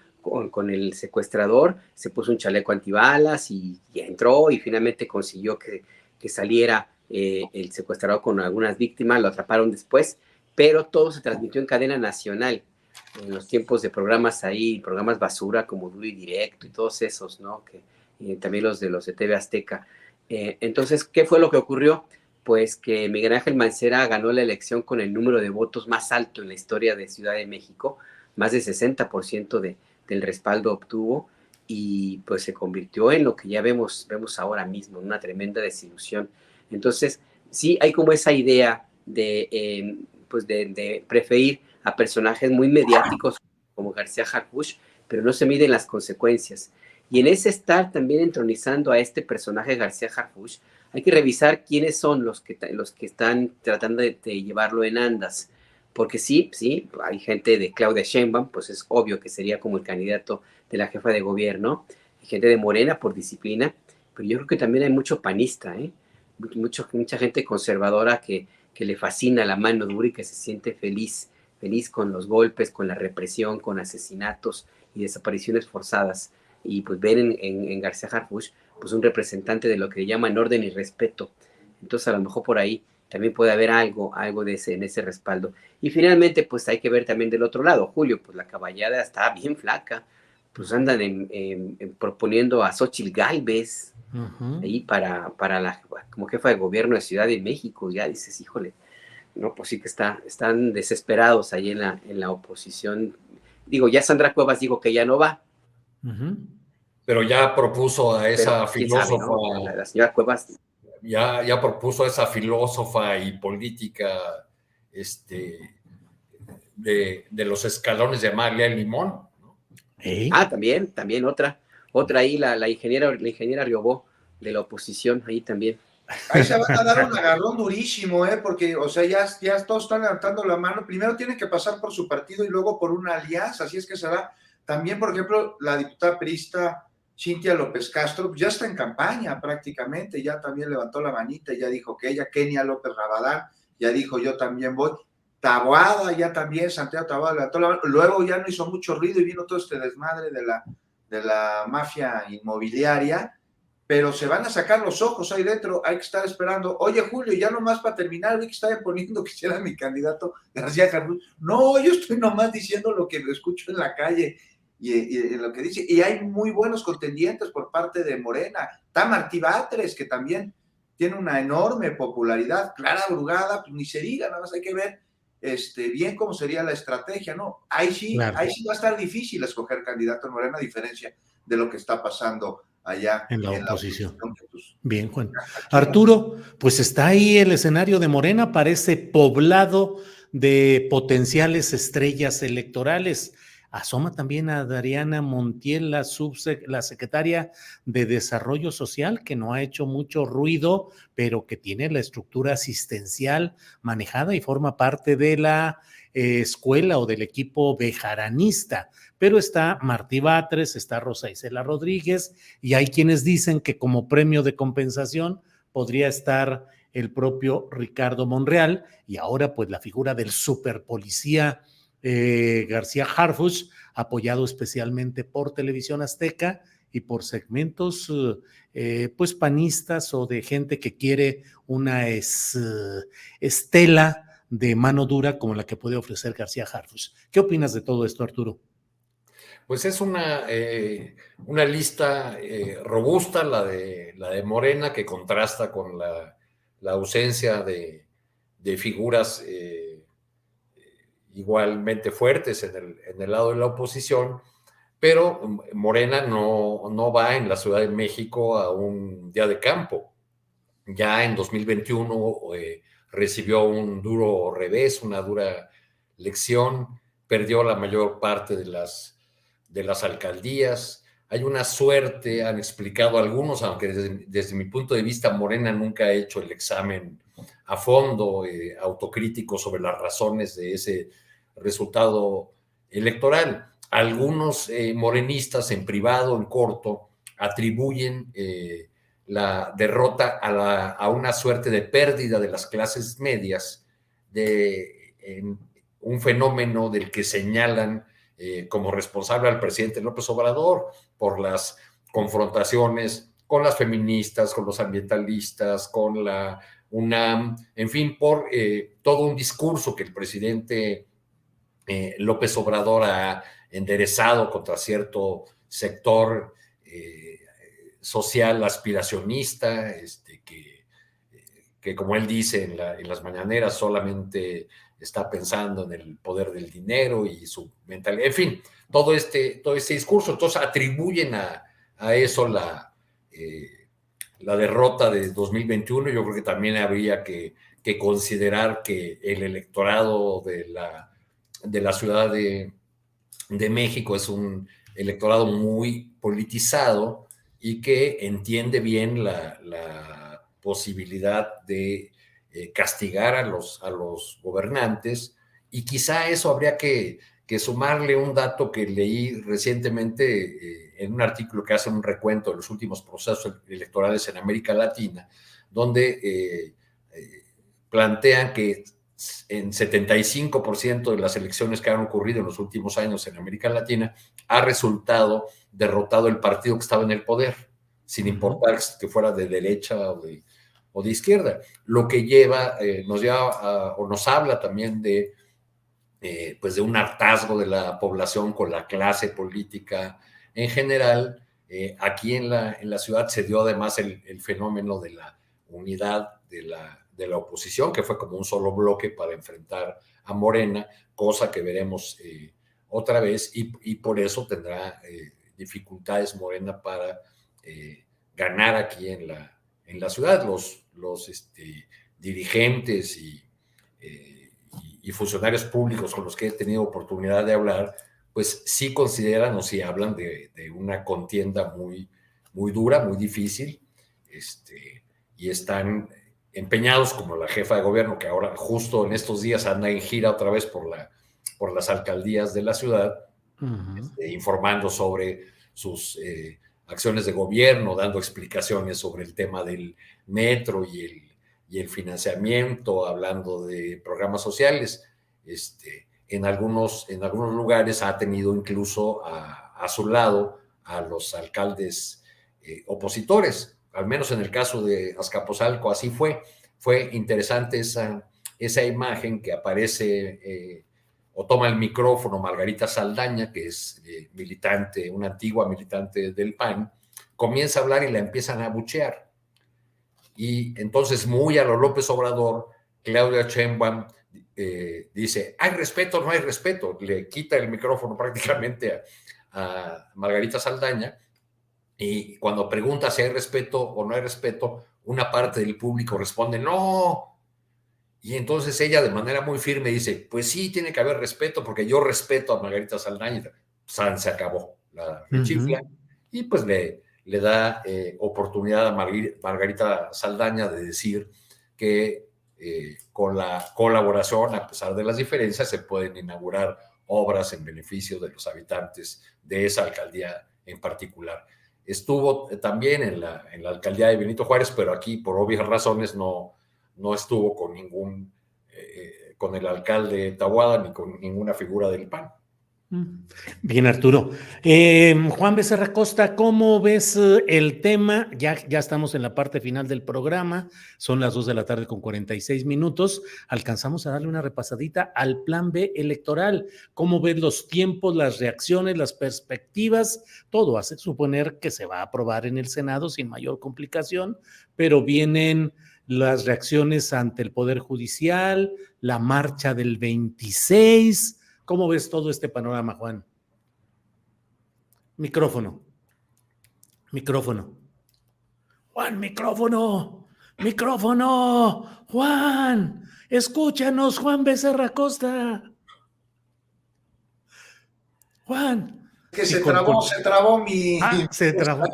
el secuestrador. Se puso un chaleco antibalas y entró, y finalmente consiguió que saliera el secuestrador con algunas víctimas. Lo atraparon después, pero todo se transmitió en cadena nacional en los tiempos de programas basura como Duro y Directo y todos esos, ¿no? También los de TV Azteca. Entonces, ¿qué fue lo que ocurrió? Pues que Miguel Ángel Mancera ganó la elección con el número de votos más alto en la historia de Ciudad de México. Más de 60% del respaldo obtuvo, y pues se convirtió en lo que ya vemos ahora mismo, una tremenda desilusión. Entonces, sí hay como esa idea de preferir a personajes muy mediáticos como García Harfuch, pero no se miden las consecuencias. Y en ese estar también entronizando a este personaje García Harfuch, hay que revisar quiénes son los que están tratando de llevarlo en andas. Porque sí, hay gente de Claudia Sheinbaum, pues es obvio que sería como el candidato de la jefa de gobierno, hay gente de Morena por disciplina, pero yo creo que también hay mucho panista, mucha gente conservadora que le fascina la mano dura y que se siente feliz con los golpes, con la represión, con asesinatos y desapariciones forzadas. Y pues ven en García Harfuch pues un representante de lo que llaman orden y respeto. Entonces a lo mejor por ahí también puede haber algo de en ese respaldo. Y finalmente, pues hay que ver también del otro lado, Julio, pues la caballada está bien flaca, pues andan proponiendo a Xóchitl Gálvez ahí para como jefa de gobierno de Ciudad de México. Ya dices, híjole, no, pues sí que están desesperados ahí en la oposición. Digo, ya Sandra Cuevas dijo que ya no va. Pero ya propuso a esa filósofa, sabe, ¿no? La señora Cuevas. ya propuso a esa filósofa y política de los escalones de Amalia Limón, ¿no? También otra ahí, la ingeniera Riobó, de la oposición, ahí también. Ahí se van a dar un agarrón durísimo, porque, o sea, ya todos están levantando la mano. Primero tienen que pasar por su partido y luego por una alianza, así es que será. También, por ejemplo, la diputada priista Cintia López Castro ya está en campaña prácticamente, ya también levantó la manita y ya dijo que ella, Kenia López Rabadán, ya dijo yo también voy. Taboada ya también, Santiago Taboada levantó la mano. Luego ya no hizo mucho ruido y vino todo este desmadre de la mafia inmobiliaria, pero se van a sacar los ojos ahí dentro, hay que estar esperando. Oye, Julio, ya nomás para terminar, vi que estaban poniendo que será mi candidato García Harfuch. No, yo estoy nomás diciendo lo que escucho en la calle y lo que dice, y hay muy buenos contendientes por parte de Morena. Está Martí Batres, que también tiene una enorme popularidad. Clara Brugada, pues ni se diga, nada más hay que ver bien cómo sería la estrategia, ¿no? Ahí sí va a estar difícil escoger candidato en Morena, a diferencia de lo que está pasando allá en la oposición. Pues, bien, Juan. Arturo, pues está ahí el escenario de Morena, parece poblado de potenciales estrellas electorales. Asoma también a Dariana Montiel, la secretaria de Desarrollo Social, que no ha hecho mucho ruido, pero que tiene la estructura asistencial manejada y forma parte de la escuela o del equipo bejaranista. Pero está Martí Batres, está Rosa Isela Rodríguez, y hay quienes dicen que como premio de compensación podría estar el propio Ricardo Monreal, y ahora pues la figura del superpolicía García Harfuch, apoyado especialmente por Televisión Azteca y por segmentos pues panistas o de gente que quiere una estela de mano dura como la que puede ofrecer García Harfuch. ¿Qué opinas de todo esto, Arturo? Pues es una lista robusta, la de Morena, que contrasta con la ausencia de figuras igualmente fuertes en el lado de la oposición, pero Morena no va en la Ciudad de México a un día de campo. Ya en 2021 recibió un duro revés, una dura lección, perdió la mayor parte de las alcaldías. Hay una suerte, han explicado algunos, aunque desde mi punto de vista Morena nunca ha hecho el examen a fondo, autocrítico sobre las razones de ese resultado electoral. Algunos morenistas en privado, en corto, atribuyen la derrota a una suerte de pérdida de las clases medias, de un fenómeno del que señalan como responsable al presidente López Obrador por las confrontaciones con las feministas, con los ambientalistas, con la UNAM, en fin, por todo un discurso que el presidente López Obrador ha enderezado contra cierto sector social aspiracionista, que como él dice en las mañaneras solamente está pensando en el poder del dinero y su mentalidad, en fin, todo este discurso. Entonces atribuyen a eso la derrota de 2021. Yo creo que también habría que considerar que el electorado de la Ciudad de México es un electorado muy politizado y que entiende bien la posibilidad de castigar a los gobernantes, y quizá eso habría que sumarle un dato que leí recientemente en un artículo que hace un recuento de los últimos procesos electorales en América Latina, donde plantean que en 75% de las elecciones que han ocurrido en los últimos años en América Latina ha resultado derrotado el partido que estaba en el poder, sin importar que fuera de derecha o de izquierda, lo que nos habla también pues de un hartazgo de la población con la clase política en general. Aquí en la ciudad se dio además el fenómeno de la unidad de la oposición, que fue como un solo bloque para enfrentar a Morena, cosa que veremos otra vez, y por eso tendrá dificultades Morena para ganar aquí en en la ciudad. Los dirigentes y funcionarios públicos con los que he tenido oportunidad de hablar, pues sí consideran o sí hablan de una contienda muy, muy dura, muy difícil, y están empeñados, como la jefa de gobierno, que ahora justo en estos días anda en gira otra vez por las alcaldías de la ciudad, informando sobre sus acciones de gobierno, dando explicaciones sobre el tema del metro y el financiamiento, hablando de programas sociales. En algunos lugares ha tenido incluso a su lado a los alcaldes opositores. Al menos en el caso de Azcapotzalco así fue. Fue interesante esa imagen que aparece o toma el micrófono Margarita Saldaña, que es militante, una antigua militante del PAN, comienza a hablar y la empiezan a abuchear. Y entonces, muy a lo López Obrador, Claudia Sheinbaum dice, ¿hay respeto o no hay respeto? Le quita el micrófono prácticamente a Margarita Saldaña, y cuando pregunta si hay respeto o no hay respeto, una parte del público responde, no. Y entonces ella de manera muy firme dice, pues sí, tiene que haber respeto porque yo respeto a Margarita Saldaña. Se acabó la rechifla. Y pues le da oportunidad a Margarita Saldaña de decir que con la colaboración, a pesar de las diferencias, se pueden inaugurar obras en beneficio de los habitantes de esa alcaldía en particular. Estuvo también en la alcaldía de Benito Juárez, pero aquí por obvias razones no estuvo con el alcalde Taboada ni con ninguna figura del PAN. Bien, Arturo. Juan Becerra Costa, ¿cómo ves el tema? Ya estamos en la parte final del programa, son las 2:46 p.m. Alcanzamos a darle una repasadita al plan B electoral. ¿Cómo ves los tiempos, las reacciones, las perspectivas? Todo hace suponer que se va a aprobar en el Senado sin mayor complicación, pero vienen las reacciones ante el Poder Judicial, la marcha del 26. ¿Cómo ves todo este panorama, Juan? Micrófono. Juan, micrófono. Juan, escúchanos, Juan Becerra Costa. Juan. Que se trabó mi... se trabó.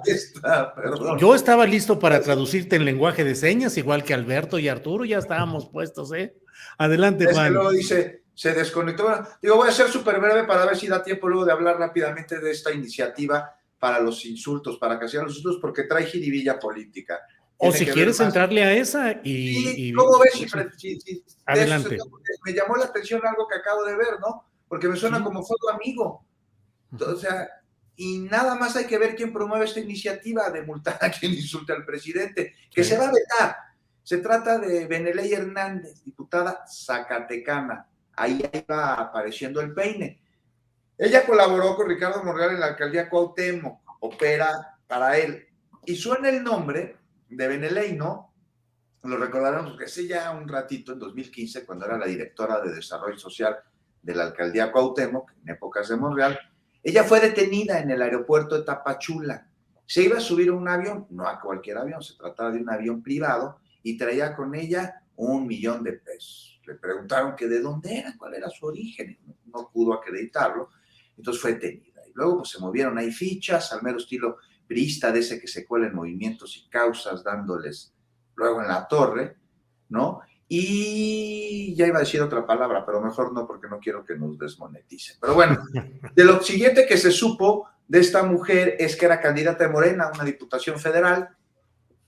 Perdón. Yo estaba listo para traducirte en lenguaje de señas, igual que Alberto y Arturo, ya estábamos puestos, ¿eh? Adelante, Juan. Es que luego dice, se desconectó. Bueno, digo, voy a ser súper breve para ver si da tiempo luego de hablar rápidamente de esta iniciativa para los insultos, para castigar los insultos, porque trae jiribilla política. O si quieres entrarle a esa y luego ves si adelante. Me llamó la atención algo que acabo de ver, ¿no? Porque me suena como fuego amigo. O sea, y nada más hay que ver quién promueve esta iniciativa de multar a quien insulte al presidente, que se va a vetar. Se trata de Beneley Hernández, diputada zacatecana. Ahí va apareciendo el peine. Ella colaboró con Ricardo Monreal en la alcaldía Cuauhtémoc, opera para él. Y suena el nombre de Beneley, ¿no? Lo recordarán porque hace ya un ratito, en 2015, cuando era la directora de Desarrollo Social de la alcaldía Cuauhtémoc, en épocas de Monreal, ella fue detenida en el aeropuerto de Tapachula. Se iba a subir a un avión, no a cualquier avión, se trataba de un avión privado, y traía con ella $1,000,000. Le preguntaron que de dónde era, cuál era su origen, no pudo acreditarlo, entonces fue detenida. Y luego pues se movieron ahí fichas, al mero estilo priista de ese que se cuela en movimientos y causas, dándoles luego en la torre, ¿no? Y ya iba a decir otra palabra, pero mejor no, porque no quiero que nos desmoneticen. Pero bueno, de lo siguiente que se supo de esta mujer es que era candidata de Morena a una diputación federal.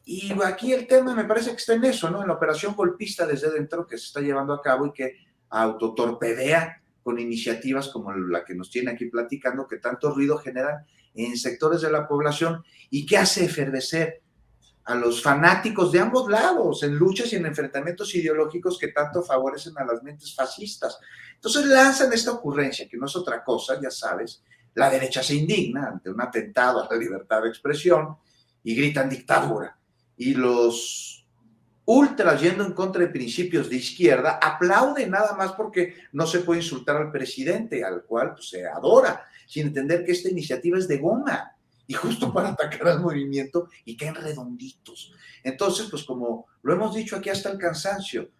Y aquí el tema me parece que está en eso, ¿no? En la operación golpista desde dentro que se está llevando a cabo y que autotorpedea con iniciativas como la que nos tiene aquí platicando, que tanto ruido generan en sectores de la población y que hace efervecer a los fanáticos de ambos lados en luchas y en enfrentamientos ideológicos que tanto favorecen a las mentes fascistas. Entonces lanzan esta ocurrencia, que no es otra cosa, ya sabes, la derecha se indigna ante un atentado a la libertad de expresión y gritan dictadura. Y los ultras, yendo en contra de principios de izquierda, aplauden nada más porque no se puede insultar al presidente, al cual pues, se adora, sin entender que esta iniciativa es de goma y justo para atacar al movimiento y caen redonditos. Entonces, pues como lo hemos dicho aquí hasta el cansancio,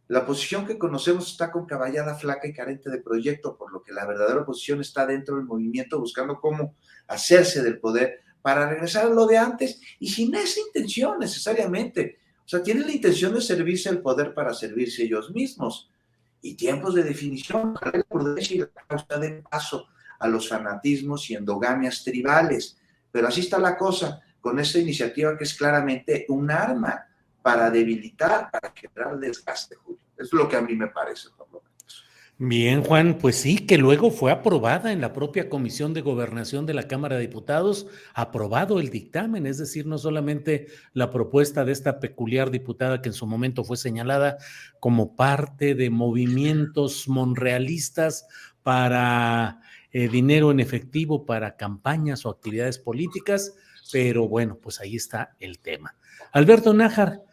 la oposición que conocemos está con caballada flaca y carente de proyecto, por lo que la verdadera oposición está dentro del movimiento buscando cómo hacerse del poder para regresar a lo de antes y sin esa intención necesariamente. O sea, tienen la intención de servirse el poder para servirse ellos mismos. Y tiempos de definición, ojalá la prudencia y la causa den paso a los fanatismos y endogamias tribales. Pero así está la cosa con esta iniciativa que es claramente un arma para debilitar, para generar desgaste, Julio. Es lo que a mí me parece, por lo menos. Bien, Juan, pues sí, que luego fue aprobada en la propia Comisión de Gobernación de la Cámara de Diputados, aprobado el dictamen, es decir, no solamente la propuesta de esta peculiar diputada que en su momento fue señalada como parte de movimientos monrealistas para dinero en efectivo para campañas o actividades políticas, pero bueno, pues ahí está el tema. Alberto Nájar,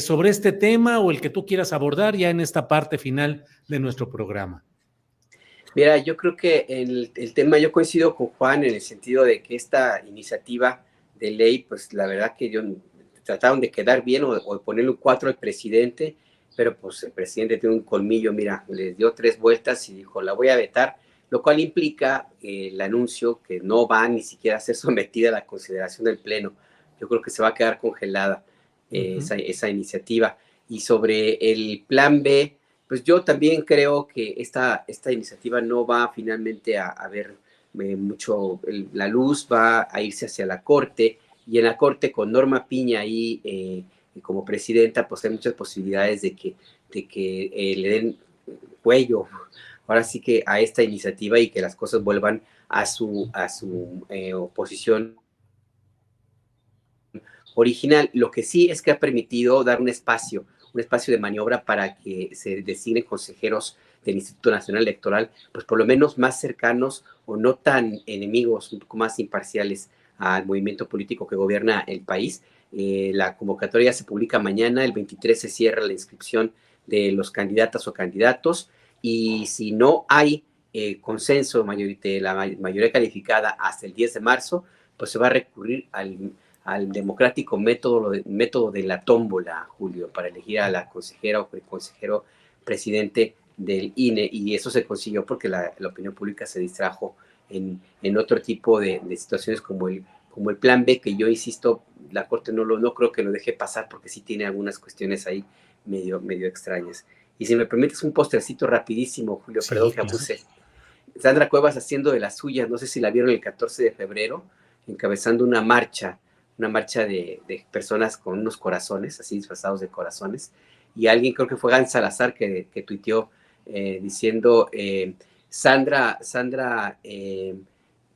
sobre este tema o el que tú quieras abordar ya en esta parte final de nuestro programa. Mira, yo creo que el tema, yo coincido con Juan en el sentido de que esta iniciativa de ley, pues la verdad que trataron de quedar bien o de ponerle un 4 al presidente, pero pues el presidente tiene un colmillo, mira, les dio 3 vueltas y dijo, la voy a vetar, lo cual implica el anuncio que no va ni siquiera a ser sometida a la consideración del Pleno. Yo creo que se va a quedar congelada esa iniciativa. Y sobre el plan B, pues yo también creo que esta iniciativa no va finalmente a ver mucho la luz, va a irse hacia la Corte, y en la Corte con Norma Piña ahí como presidenta, pues hay muchas posibilidades de que le den cuello, ahora sí que a esta iniciativa y que las cosas vuelvan a su oposición original. Lo que sí es que ha permitido dar un espacio de maniobra para que se designen consejeros del Instituto Nacional Electoral, pues por lo menos más cercanos o no tan enemigos, un poco más imparciales al movimiento político que gobierna el país. La convocatoria se publica mañana, el 23 se cierra la inscripción de los candidatas o candidatos, y si no hay consenso de la mayoría calificada hasta el 10 de marzo, pues se va a recurrir al democrático método de la tómbola, Julio, para elegir a la consejera o el consejero presidente del INE, y eso se consiguió porque la opinión pública se distrajo en otro tipo de situaciones como el plan B, que yo insisto, la Corte no creo que lo deje pasar porque sí tiene algunas cuestiones ahí medio extrañas. Y si me permites un postrecito rapidísimo, Julio, sí, perdón que abuse. Sandra Cuevas haciendo de las suyas, no sé si la vieron el 14 de febrero, encabezando una marcha de personas con unos corazones, así disfrazados de corazones, y alguien, creo que fue Gan Salazar, que tuiteó diciendo Sandra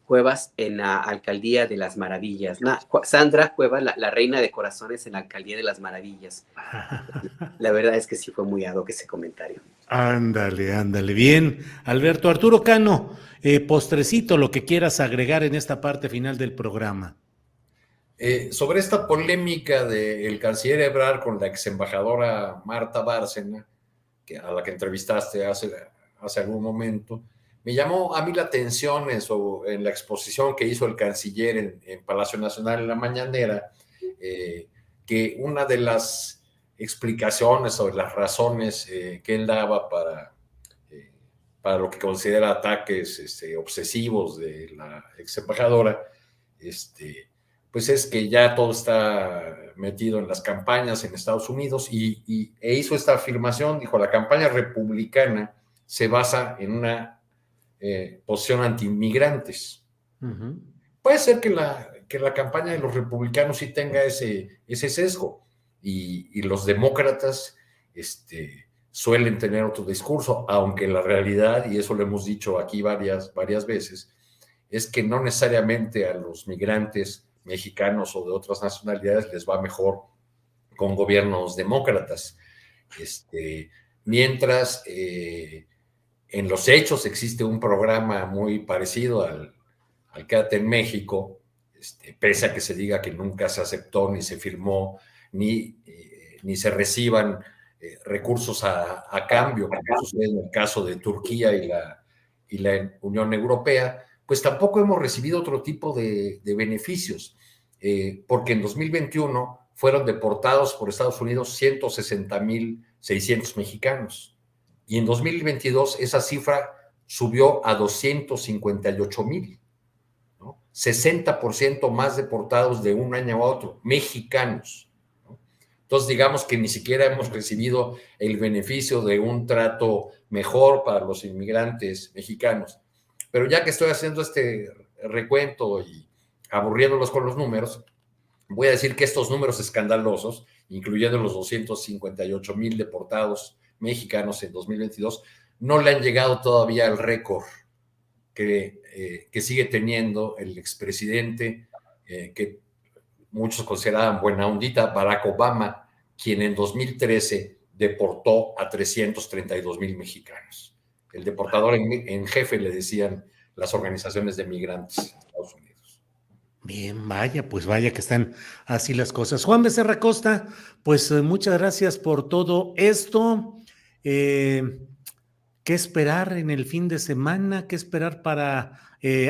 Cuevas en la Alcaldía de las Maravillas. Sandra Cuevas, la reina de corazones en la Alcaldía de las Maravillas. La verdad es que sí fue muy ad hoc ese comentario. Ándale, bien. Alberto, Arturo Cano, postrecito, lo que quieras agregar en esta parte final del programa. Sobre esta polémica del canciller Ebrard con la ex embajadora Marta Bárcena, a la que entrevistaste hace algún momento, me llamó a mí la atención en la exposición que hizo el canciller en Palacio Nacional en la mañanera, que una de las explicaciones o las razones que él daba para lo que considera ataques obsesivos de la ex embajadora, pues es que ya todo está metido en las campañas en Estados Unidos e hizo esta afirmación, dijo, la campaña republicana se basa en una posición anti-inmigrantes. Uh-huh. Puede ser que la campaña de los republicanos sí tenga ese sesgo y los demócratas suelen tener otro discurso, aunque la realidad, y eso lo hemos dicho aquí varias veces, es que no necesariamente a los migrantes mexicanos o de otras nacionalidades les va mejor con gobiernos demócratas. Mientras en los hechos existe un programa muy parecido al Quédate en México, pese a que se diga que nunca se aceptó, ni se firmó, ni se reciban recursos a cambio, como sucede en el caso de Turquía y la Unión Europea, pues tampoco hemos recibido otro tipo de beneficios, porque en 2021 fueron deportados por Estados Unidos 160,600 mexicanos, y en 2022 esa cifra subió a 258,000, ¿no? 60% más deportados de un año a otro, mexicanos, ¿no? Entonces, digamos que ni siquiera hemos recibido el beneficio de un trato mejor para los inmigrantes mexicanos. Pero ya que estoy haciendo este recuento y aburriéndolos con los números, voy a decir que estos números escandalosos, incluyendo los 258,000 deportados mexicanos en 2022, no le han llegado todavía al récord que sigue teniendo el expresidente, que muchos consideraban buena ondita, Barack Obama, quien en 2013 deportó a 332,000 mexicanos. El deportador en jefe, le decían las organizaciones de migrantes de Estados Unidos. Bien, vaya, pues vaya que están así las cosas. Juan Becerra Costa, pues muchas gracias por todo esto. ¿Qué esperar en el fin de semana? ¿Qué esperar para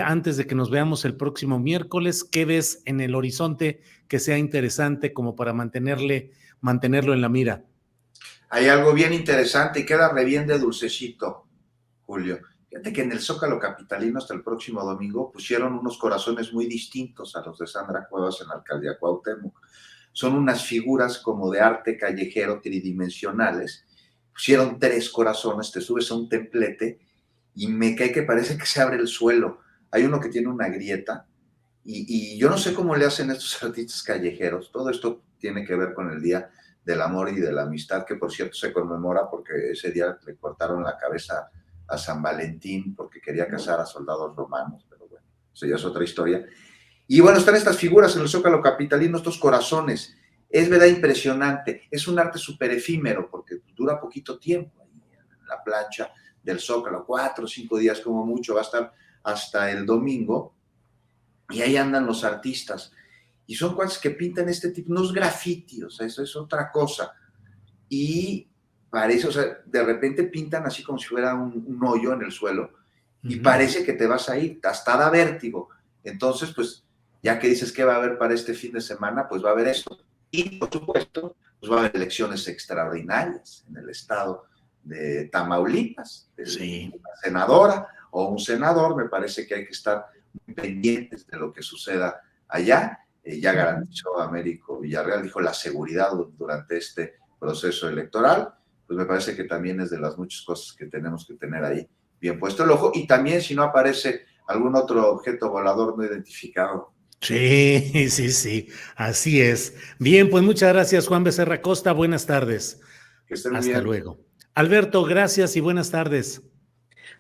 antes de que nos veamos el próximo miércoles? ¿Qué ves en el horizonte que sea interesante como para mantenerlo en la mira? Hay algo bien interesante y queda re bien de dulcecito, Julio. Fíjate que en el Zócalo capitalino hasta el próximo domingo pusieron unos corazones muy distintos a los de Sandra Cuevas en la alcaldía Cuauhtémoc. Son unas figuras como de arte callejero tridimensionales. Pusieron 3 corazones, te subes a un templete y me cae que parece que se abre el suelo. Hay uno que tiene una grieta y yo no sé cómo le hacen estos artistas callejeros. Todo esto tiene que ver con el Día del Amor y de la Amistad, que por cierto se conmemora porque ese día le cortaron la cabeza a San Valentín porque quería casar a soldados romanos, pero bueno, eso ya es otra historia. Y bueno, están estas figuras en el Zócalo capitalino, estos corazones. Es verdad impresionante, es un arte súper efímero porque dura poquito tiempo ahí en la plancha del Zócalo, 4 o 5 días como mucho, va a estar hasta el domingo, y ahí andan los artistas. Y son cuates que pintan este tipo, unos grafitis, o sea, eso es otra cosa. Y parece, o sea, de repente pintan así como si fuera un hoyo en el suelo y parece que te vas a ir, hasta da vértigo. Entonces, pues, ya que dices que va a haber para este fin de semana, pues va a haber esto. Y, por supuesto, pues va a haber elecciones extraordinarias en el estado de Tamaulipas, Sí. una senadora o un senador. Me parece que hay que estar muy pendientes de lo que suceda allá. Ya garantizó Américo Villarreal, dijo la seguridad durante este proceso electoral. Pues me parece que también es de las muchas cosas que tenemos que tener ahí bien puesto el ojo, y también si no aparece algún otro objeto volador no identificado. Sí, sí, sí, así es. Bien, pues muchas gracias, Juan Becerra Costa. Buenas tardes. Que estén muy Hasta bien. luego. Alberto, gracias y buenas tardes.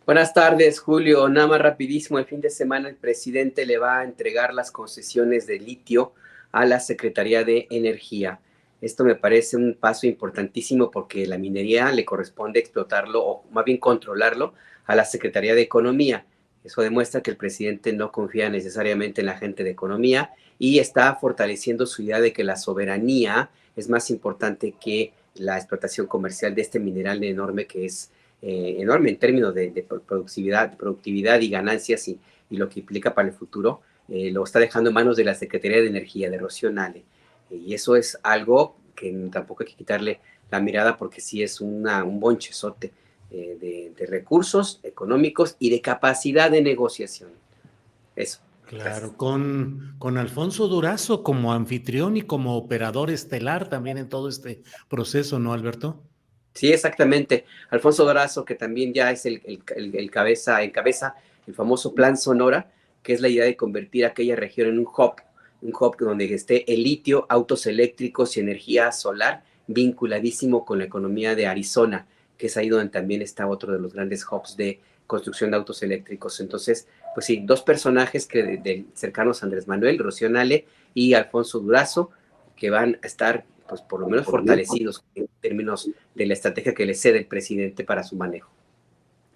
Buenas tardes, Julio. Nada más rapidísimo, el fin de semana el presidente le va a entregar las concesiones de litio a la Secretaría de Energía. Esto me parece un paso importantísimo porque la minería le corresponde explotarlo o más bien controlarlo a la Secretaría de Economía. Eso demuestra que el presidente no confía necesariamente en la gente de Economía y está fortaleciendo su idea de que la soberanía es más importante que la explotación comercial de este mineral enorme que es enorme en términos de productividad y ganancias y lo que implica para el futuro. Lo está dejando en manos de la Secretaría de Energía, de Rocío Nale. Y eso es algo que tampoco hay que quitarle la mirada porque sí es un bonchezote de recursos económicos y de capacidad de negociación. Eso. Claro, con Alfonso Durazo como anfitrión y como operador estelar también en todo este proceso, ¿no, Alberto? Sí, exactamente. Alfonso Durazo, que también ya es encabeza el famoso Plan Sonora, que es la idea de convertir aquella región en un hub donde esté el litio, autos eléctricos y energía solar vinculadísimo con la economía de Arizona, que es ahí donde también está otro de los grandes hubs de construcción de autos eléctricos. Entonces, pues sí, 2 personajes cercanos a Andrés Manuel, Rocío Nale y Alfonso Durazo, que van a estar pues por lo menos fortalecidos en términos de la estrategia que le cede el presidente para su manejo.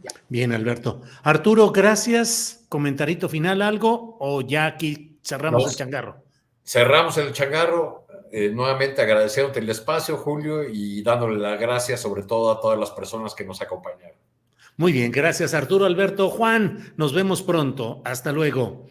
Ya. Bien, Alberto. Arturo, gracias. ¿Comentarito final algo o ya aquí cerramos el changarro? Cerramos el changarro. Nuevamente agradeciéndote el espacio, Julio, y dándole las gracias sobre todo a todas las personas que nos acompañaron. Muy bien, gracias Arturo, Alberto, Juan, nos vemos pronto. Hasta luego.